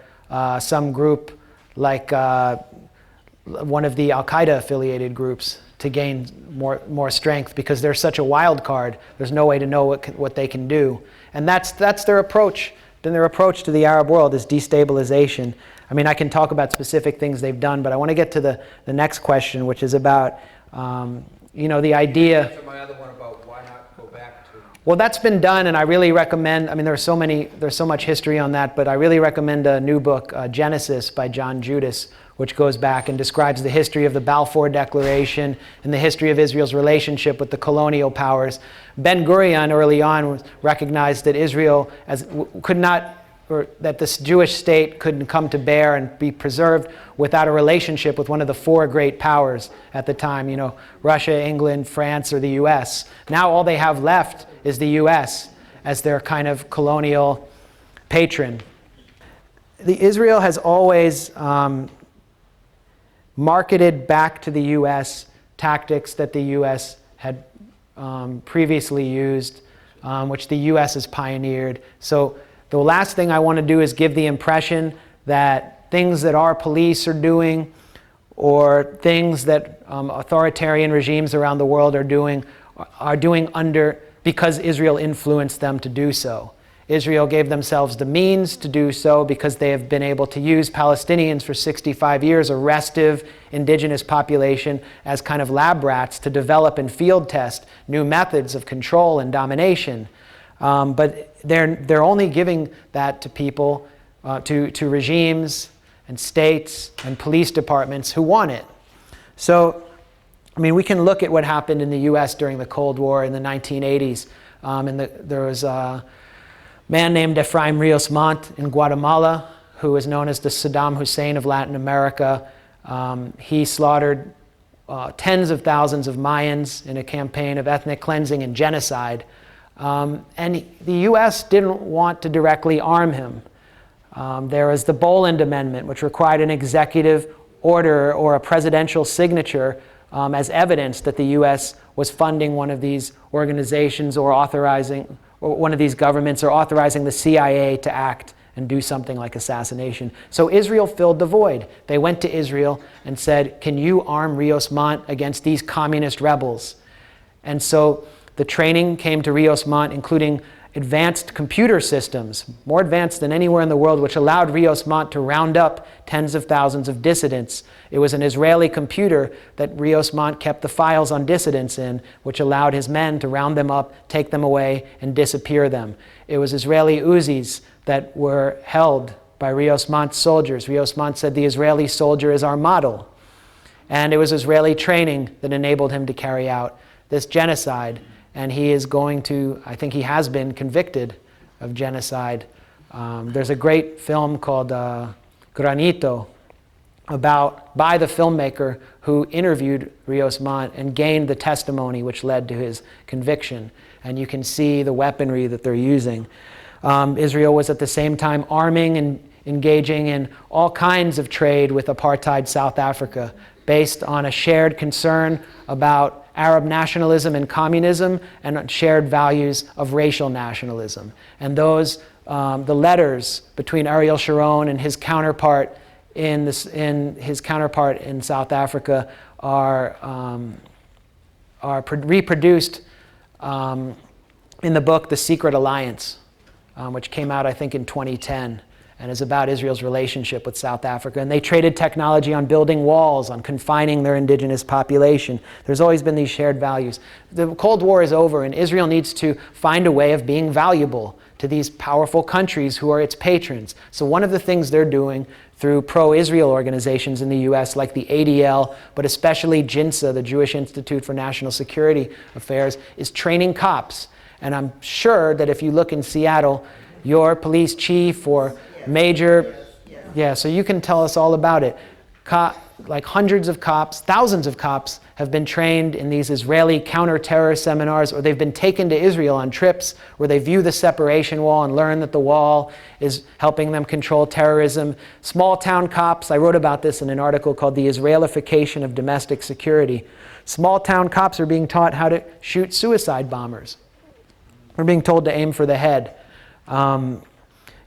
some group like one of the Al-Qaeda affiliated groups to gain more strength, because they're such a wild card. There's no way to know what they can do. And that's their approach. Then their approach to the Arab world is destabilization. I can talk about specific things they've done, but I want to get to the next question, which is about, the idea. Answer my other one about why not go back to. Well, that's been done, and I really recommend. There's so much history on that, but I really recommend a new book, Genesis, by John Judas, which goes back and describes the history of the Balfour Declaration and the history of Israel's relationship with the colonial powers. Ben Gurion early on recognized that Israel that this Jewish state couldn't come to bear and be preserved without a relationship with one of the four great powers at the time, Russia, England, France, or the US. Now all they have left is the US as their kind of colonial patron. Israel has always marketed back to the US tactics that the US had previously used, which the US has pioneered. So the last thing I want to do is give the impression that things that our police are doing or things that authoritarian regimes around the world are doing because Israel influenced them to do so. Israel gave themselves the means to do so because they have been able to use Palestinians for 65 years, a restive indigenous population, as kind of lab rats to develop and field test new methods of control and domination. But they're only giving that to people, to regimes and states and police departments who want it. So, we can look at what happened in the U.S. during the Cold War in the 1980s. There was a man named Efraim Rios Montt in Guatemala who was known as the Saddam Hussein of Latin America. He slaughtered tens of thousands of Mayans in a campaign of ethnic cleansing and genocide. And the U.S. didn't want to directly arm him. There was the Boland Amendment, which required an executive order or a presidential signature as evidence that the U.S. was funding one of these organizations or one of these governments or authorizing the CIA to act and do something like assassination. So Israel filled the void. They went to Israel and said, can you arm Rios Montt against these communist rebels? And so the training came to Rios Montt, including advanced computer systems, more advanced than anywhere in the world, which allowed Rios Montt to round up tens of thousands of dissidents. It was an Israeli computer that Rios Montt kept the files on dissidents in, which allowed his men to round them up, take them away, and disappear them. It was Israeli Uzis that were held by Rios Montt's soldiers. Rios Montt said, the Israeli soldier is our model. And it was Israeli training that enabled him to carry out this genocide. And he is I think he has been convicted of genocide. There's a great film called Granito, by the filmmaker who interviewed Rios Montt and gained the testimony which led to his conviction. And you can see the weaponry that they're using. Israel was at the same time arming and engaging in all kinds of trade with apartheid South Africa based on a shared concern about Arab nationalism and communism and shared values of racial nationalism. And those, the letters between Ariel Sharon and his counterpart in South Africa are reproduced in the book The Secret Alliance, which came out, I think, in 2010, and is about Israel's relationship with South Africa. And they traded technology on building walls, on confining their indigenous population. There's always been these shared values. The Cold War is over, and Israel needs to find a way of being valuable to these powerful countries who are its patrons. So one of the things they're doing through pro-Israel organizations in the US, like the ADL, but especially JINSA, the Jewish Institute for National Security Affairs, is training cops. And I'm sure that if you look in Seattle, your police chief or major, so you can tell us all about it. Like hundreds of cops, thousands of cops have been trained in these Israeli counter-terror seminars, or they've been taken to Israel on trips where they view the separation wall and learn that the wall is helping them control terrorism. Small town cops, I wrote about this in an article called The Israelification of Domestic Security. Small town cops are being taught how to shoot suicide bombers. They're being told to aim for the head.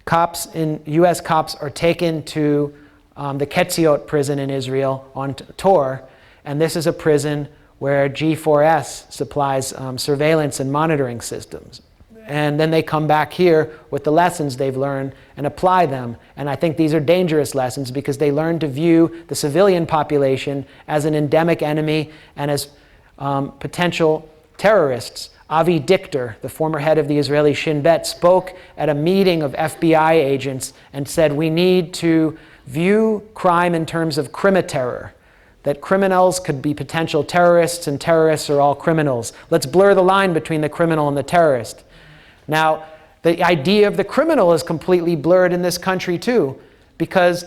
US cops are taken to the Ketziot prison in Israel on tour, and this is a prison where G4S supplies surveillance and monitoring systems. And then they come back here with the lessons they've learned and apply them. And I think these are dangerous lessons because they learn to view the civilian population as an endemic enemy and as potential terrorists. Avi Dichter, the former head of the Israeli Shin Bet, spoke at a meeting of FBI agents and said, we need to view crime in terms of crimi-terror, that criminals could be potential terrorists and terrorists are all criminals. Let's blur the line between the criminal and the terrorist. Now, the idea of the criminal is completely blurred in this country too, because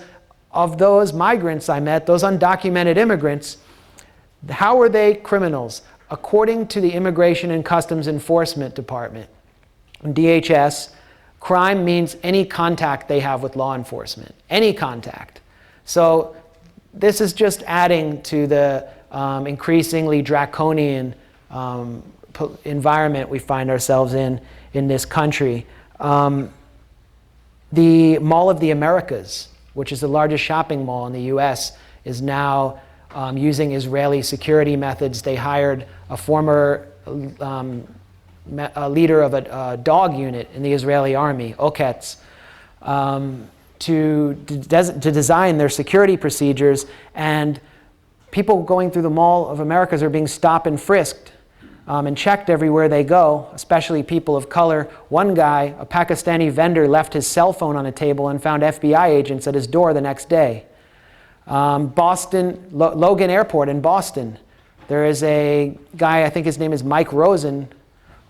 of those migrants I met, those undocumented immigrants, how are they criminals? According to the Immigration and Customs Enforcement Department, DHS, crime means any contact they have with law enforcement, any contact. So this is just adding to the increasingly draconian environment we find ourselves in this country. The Mall of the Americas, which is the largest shopping mall in the US, is now using Israeli security methods. They hired a former leader of a dog unit in the Israeli army, Oketz, to design their security procedures, and people going through the Mall of Americas are being stopped and frisked and checked everywhere they go, especially people of color. One guy, a Pakistani vendor, left his cell phone on a table and found FBI agents at his door the next day. Logan Airport in Boston, there is a guy, I think his name is Mike Rosen,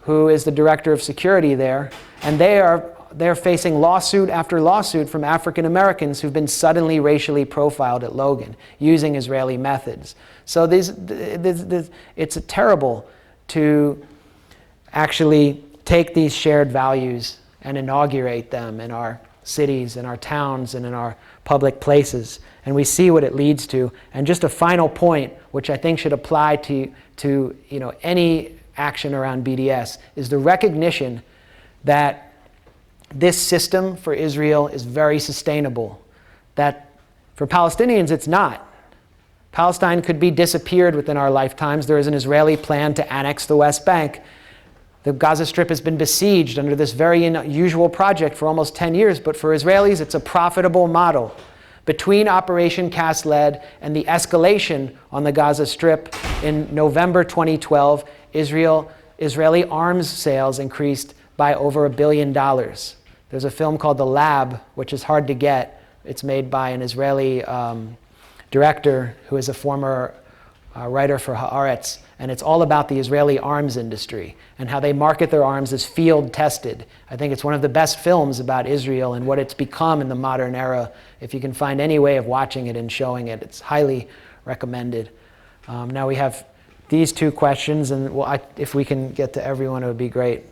who is the director of security there, and they're facing lawsuit after lawsuit from African Americans who've been suddenly racially profiled at Logan using Israeli methods. So it's terrible to actually take these shared values and inaugurate them in our cities, in our towns, and in our public places. And we see what it leads to. And just a final point, which I think should apply to any action around BDS, is the recognition that this system for Israel is very sustainable. That for Palestinians, it's not. Palestine could be disappeared within our lifetimes. There is an Israeli plan to annex the West Bank. The Gaza Strip has been besieged under this very unusual project for almost 10 years, but for Israelis, it's a profitable model. Between Operation Cast Lead and the escalation on the Gaza Strip in November 2012, Israeli arms sales increased by over $1 billion. There's a film called The Lab, which is hard to get. It's made by an Israeli director who is a former writer for Haaretz, and it's all about the Israeli arms industry and how they market their arms as field tested. I think it's one of the best films about Israel and what it's become in the modern era. If you can find any way of watching it and showing it, it's highly recommended. Now we have these two questions, and if we can get to everyone, it would be great.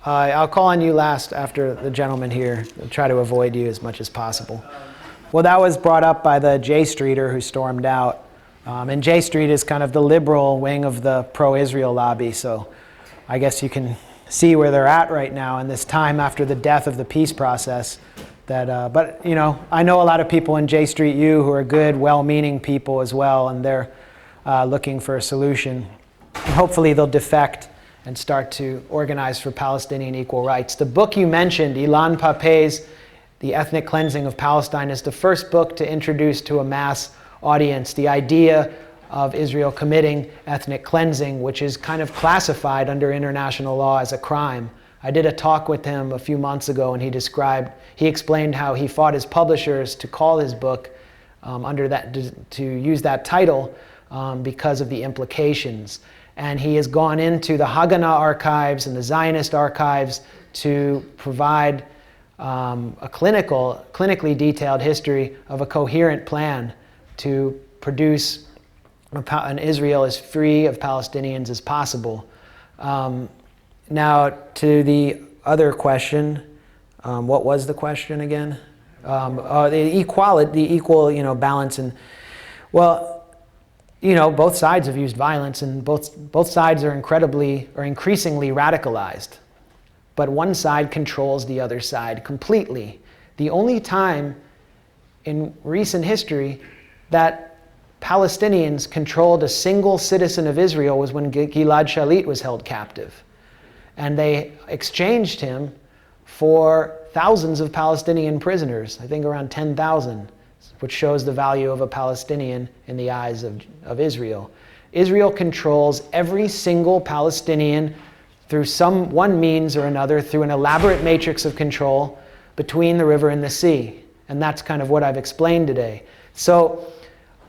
I'll call on you last after the gentleman here. I'll try to avoid you as much as possible. Well, that was brought up by the J Streeter who stormed out. And J Street is kind of the liberal wing of the pro-Israel lobby, so I guess you can see where they're at right now in this time after the death of the peace process. But you know, I know a lot of people in J Street U who are good, well-meaning people as well, and they're looking for a solution. And hopefully they'll defect and start to organize for Palestinian equal rights. The book you mentioned, Ilan Pappé's The Ethnic Cleansing of Palestine, is the first book to introduce to a mass audience the idea of Israel committing ethnic cleansing, which is kind of classified under international law as a crime. I did a talk with him a few months ago, and he explained how he fought his publishers to call his book to use that title because of the implications. And he has gone into the Haganah archives and the Zionist archives to provide a clinically detailed history of a coherent plan to produce an Israel as free of Palestinians as possible. Now, to the other question, what was the question again? The equal, balance, and well, both sides have used violence, and both sides are increasingly radicalized. But one side controls the other side completely. The only time in recent history that Palestinians controlled a single citizen of Israel was when Gilad Shalit was held captive. And they exchanged him for thousands of Palestinian prisoners, I think around 10,000, which shows the value of a Palestinian in the eyes of Israel. Israel controls every single Palestinian through one means or another, through an elaborate matrix of control between the river and the sea. And that's kind of what I've explained today. So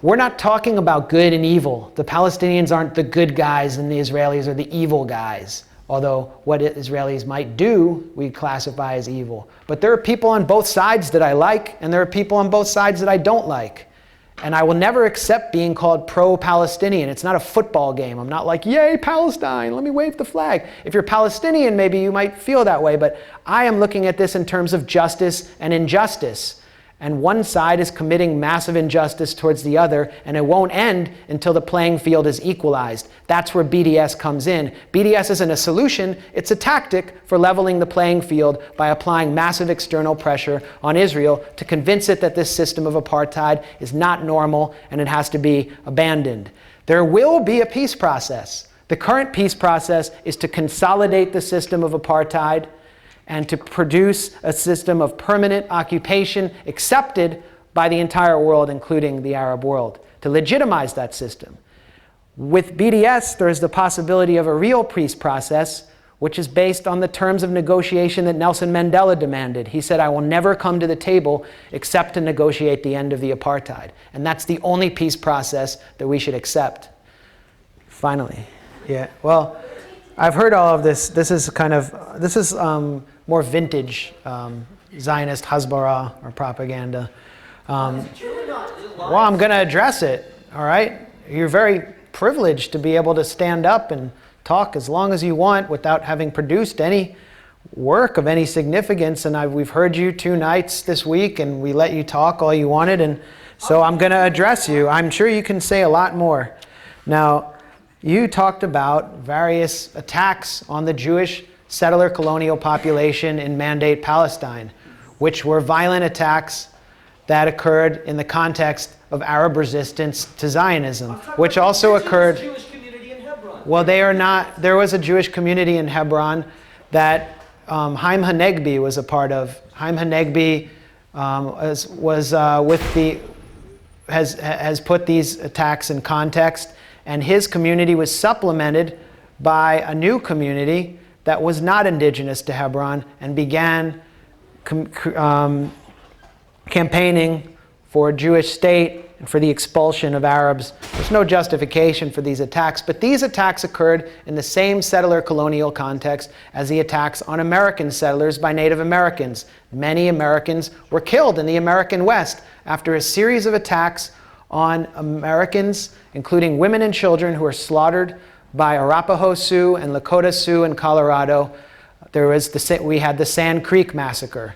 we're not talking about good and evil. The Palestinians aren't the good guys and the Israelis are the evil guys. Although what Israelis might do, we classify as evil. But there are people on both sides that I like, and there are people on both sides that I don't like. And I will never accept being called pro-Palestinian. It's not a football game. I'm not like, yay, Palestine, let me wave the flag. If you're Palestinian, maybe you might feel that way, but I am looking at this in terms of justice and injustice. And one side is committing massive injustice towards the other, and it won't end until the playing field is equalized. That's where BDS comes in. BDS isn't a solution, it's a tactic for leveling the playing field by applying massive external pressure on Israel to convince it that this system of apartheid is not normal and it has to be abandoned. There will be a peace process. The current peace process is to consolidate the system of apartheid and to produce a system of permanent occupation accepted by the entire world, including the Arab world, to legitimize that system. With BDS, there is the possibility of a real peace process, which is based on the terms of negotiation that Nelson Mandela demanded. He said, I will never come to the table except to negotiate the end of the apartheid. And that's the only peace process that we should accept. Finally. Yeah, well, I've heard all of this. This is more vintage Zionist Hasbara or propaganda. Well, I'm going to address it, all right? You're very privileged to be able to stand up and talk as long as you want without having produced any work of any significance. And we've heard you 2 nights this week, and we let you talk all you wanted. And so I'm going to address you. I'm sure you can say a lot more. Now, you talked about various attacks on the Jewish settler colonial population in Mandate Palestine, which were violent attacks that occurred in the context of Arab resistance to Zionism, which also occurred. Jewish community in Hebron. Well, they are not. There was a Jewish community in Hebron that Haim Hanegbi was a part of. Haim Hanegbi has put these attacks in context, and his community was supplemented by a new community that was not indigenous to Hebron and began campaigning for a Jewish state and for the expulsion of Arabs. There's no justification for these attacks, but these attacks occurred in the same settler colonial context as the attacks on American settlers by Native Americans. Many Americans were killed in the American West after a series of attacks on Americans, including women and children who were slaughtered by Arapaho Sioux and Lakota Sioux in Colorado. We had the Sand Creek Massacre.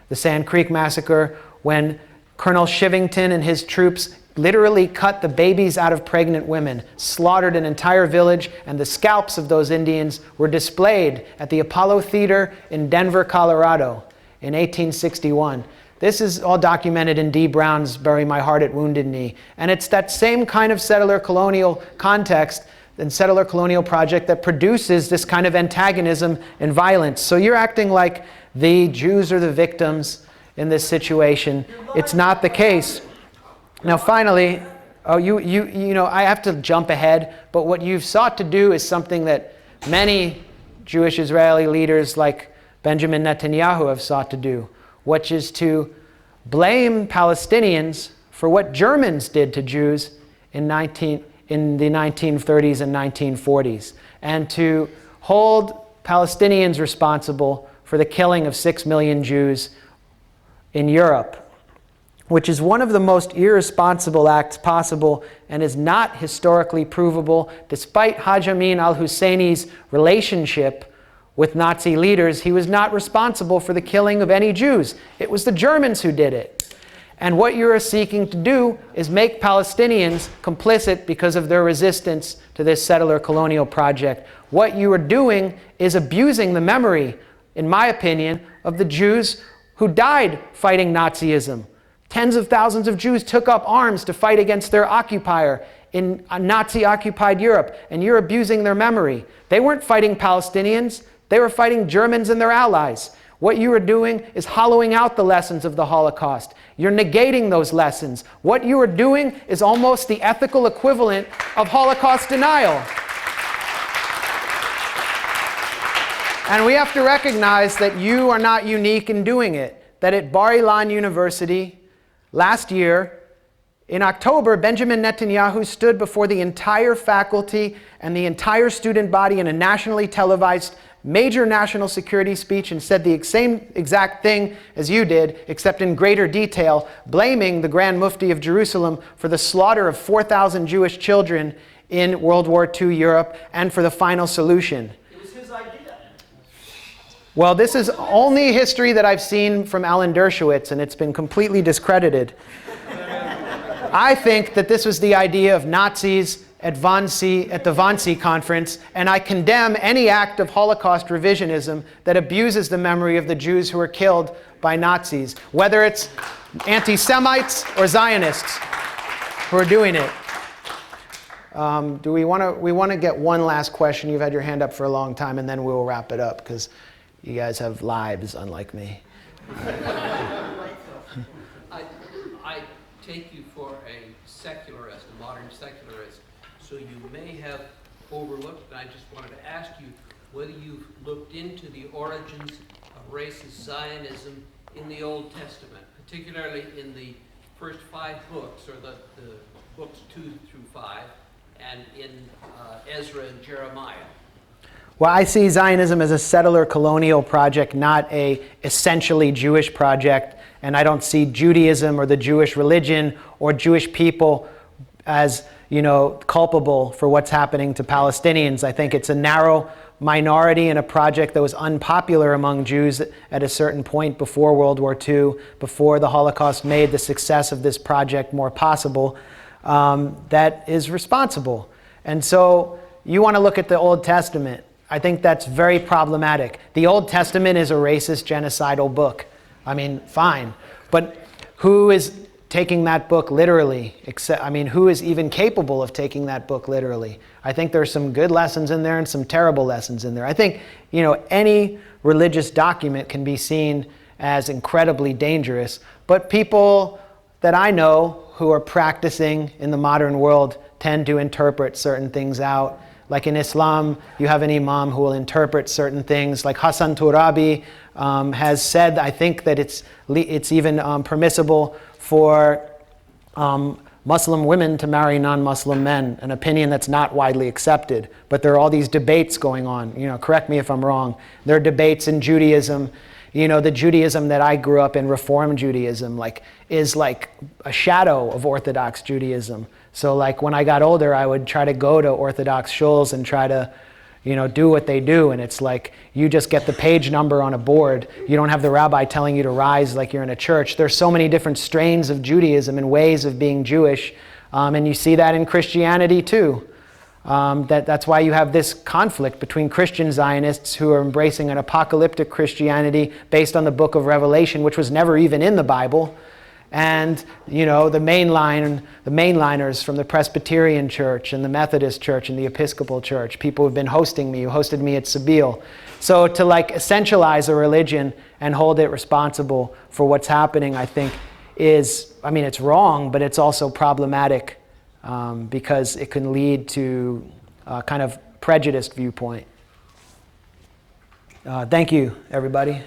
The Sand Creek Massacre, when Colonel Shivington and his troops literally cut the babies out of pregnant women, slaughtered an entire village, and the scalps of those Indians were displayed at the Apollo Theater in Denver, Colorado in 1861. This is all documented in D. Brown's Bury My Heart at Wounded Knee. And it's that same kind of settler colonial context and settler colonial project that produces this kind of antagonism and violence. So you're acting like the Jews are the victims in this situation. It's not the case. Now finally, I have to jump ahead, but what you've sought to do is something that many Jewish Israeli leaders like Benjamin Netanyahu have sought to do, which is to blame Palestinians for what Germans did to Jews in the 1930s and 1940s, and to hold Palestinians responsible for the killing of 6 million Jews in Europe, which is one of the most irresponsible acts possible and is not historically provable. Despite Haj Amin al-Husseini's relationship with Nazi leaders, he was not responsible for the killing of any Jews. It was the Germans who did it. And what you are seeking to do is make Palestinians complicit because of their resistance to this settler colonial project. What you are doing is abusing the memory, in my opinion, of the Jews who died fighting Nazism. Tens of thousands of Jews took up arms to fight against their occupier in Nazi-occupied Europe, and you're abusing their memory. They weren't fighting Palestinians. They were fighting Germans and their allies. What you are doing is hollowing out the lessons of the Holocaust. You're negating those lessons. What you are doing is almost the ethical equivalent of Holocaust denial. And we have to recognize that you are not unique in doing it. That at Bar Ilan University, last year, in October, Benjamin Netanyahu stood before the entire faculty and the entire student body in a nationally televised major national security speech and said the same exact thing as you did, except in greater detail, blaming the Grand Mufti of Jerusalem for the slaughter of 4,000 Jewish children in World War II Europe and for the final solution. It was his idea. Well, this is only history that I've seen from Alan Dershowitz, and it's been completely discredited. I think that this was the idea of Nazis at the Wannsee Conference, and I condemn any act of Holocaust revisionism that abuses the memory of the Jews who were killed by Nazis, whether it's anti-Semites or Zionists who are doing it. We want to get one last question. You've had your hand up for a long time, and then we'll wrap it up because you guys have lives unlike me. I take you for a secularist, a modern secularist, so you may have overlooked, and I just wanted to ask you whether you've looked into the origins of racist Zionism in the Old Testament, particularly in the first 5 books, or the books 2 through 5, and in Ezra and Jeremiah. Well, I see Zionism as a settler colonial project, not a essentially Jewish project, and I don't see Judaism or the Jewish religion or Jewish people as, culpable for what's happening to Palestinians. I think it's a narrow minority in a project that was unpopular among Jews at a certain point before World War II, before the Holocaust made the success of this project more possible, that is responsible. And so you want to look at the Old Testament. I think that's very problematic. The Old Testament is a racist, genocidal book. I mean, fine. But who is taking that book literally? Who is even capable of taking that book literally? I think there's some good lessons in there and some terrible lessons in there. I think, any religious document can be seen as incredibly dangerous. But people that I know who are practicing in the modern world tend to interpret certain things out. Like in Islam, you have an imam who will interpret certain things. Like Hassan Turabi has said, I think that it's even permissible for Muslim women to marry non-Muslim men, an opinion that's not widely accepted. But there are all these debates going on. Correct me if I'm wrong. There are debates in Judaism. The Judaism that I grew up in, Reform Judaism, is like a shadow of Orthodox Judaism. So when I got older, I would try to go to Orthodox shuls and try to do what they do, and it's like you just get the page number on a board. You don't have the rabbi telling you to rise like you're in a church. There's so many different strains of Judaism and ways of being Jewish, and you see that in Christianity too. That's why you have this conflict between Christian Zionists who are embracing an apocalyptic Christianity based on the book of Revelation, which was never even in the Bible, and the mainliners from the Presbyterian Church and the Methodist Church and the Episcopal Church, people who've been hosting me, who hosted me at Sabile. So to essentialize a religion and hold it responsible for what's happening, I think it's wrong, but it's also problematic because it can lead to a kind of prejudiced viewpoint. Thank you, everybody.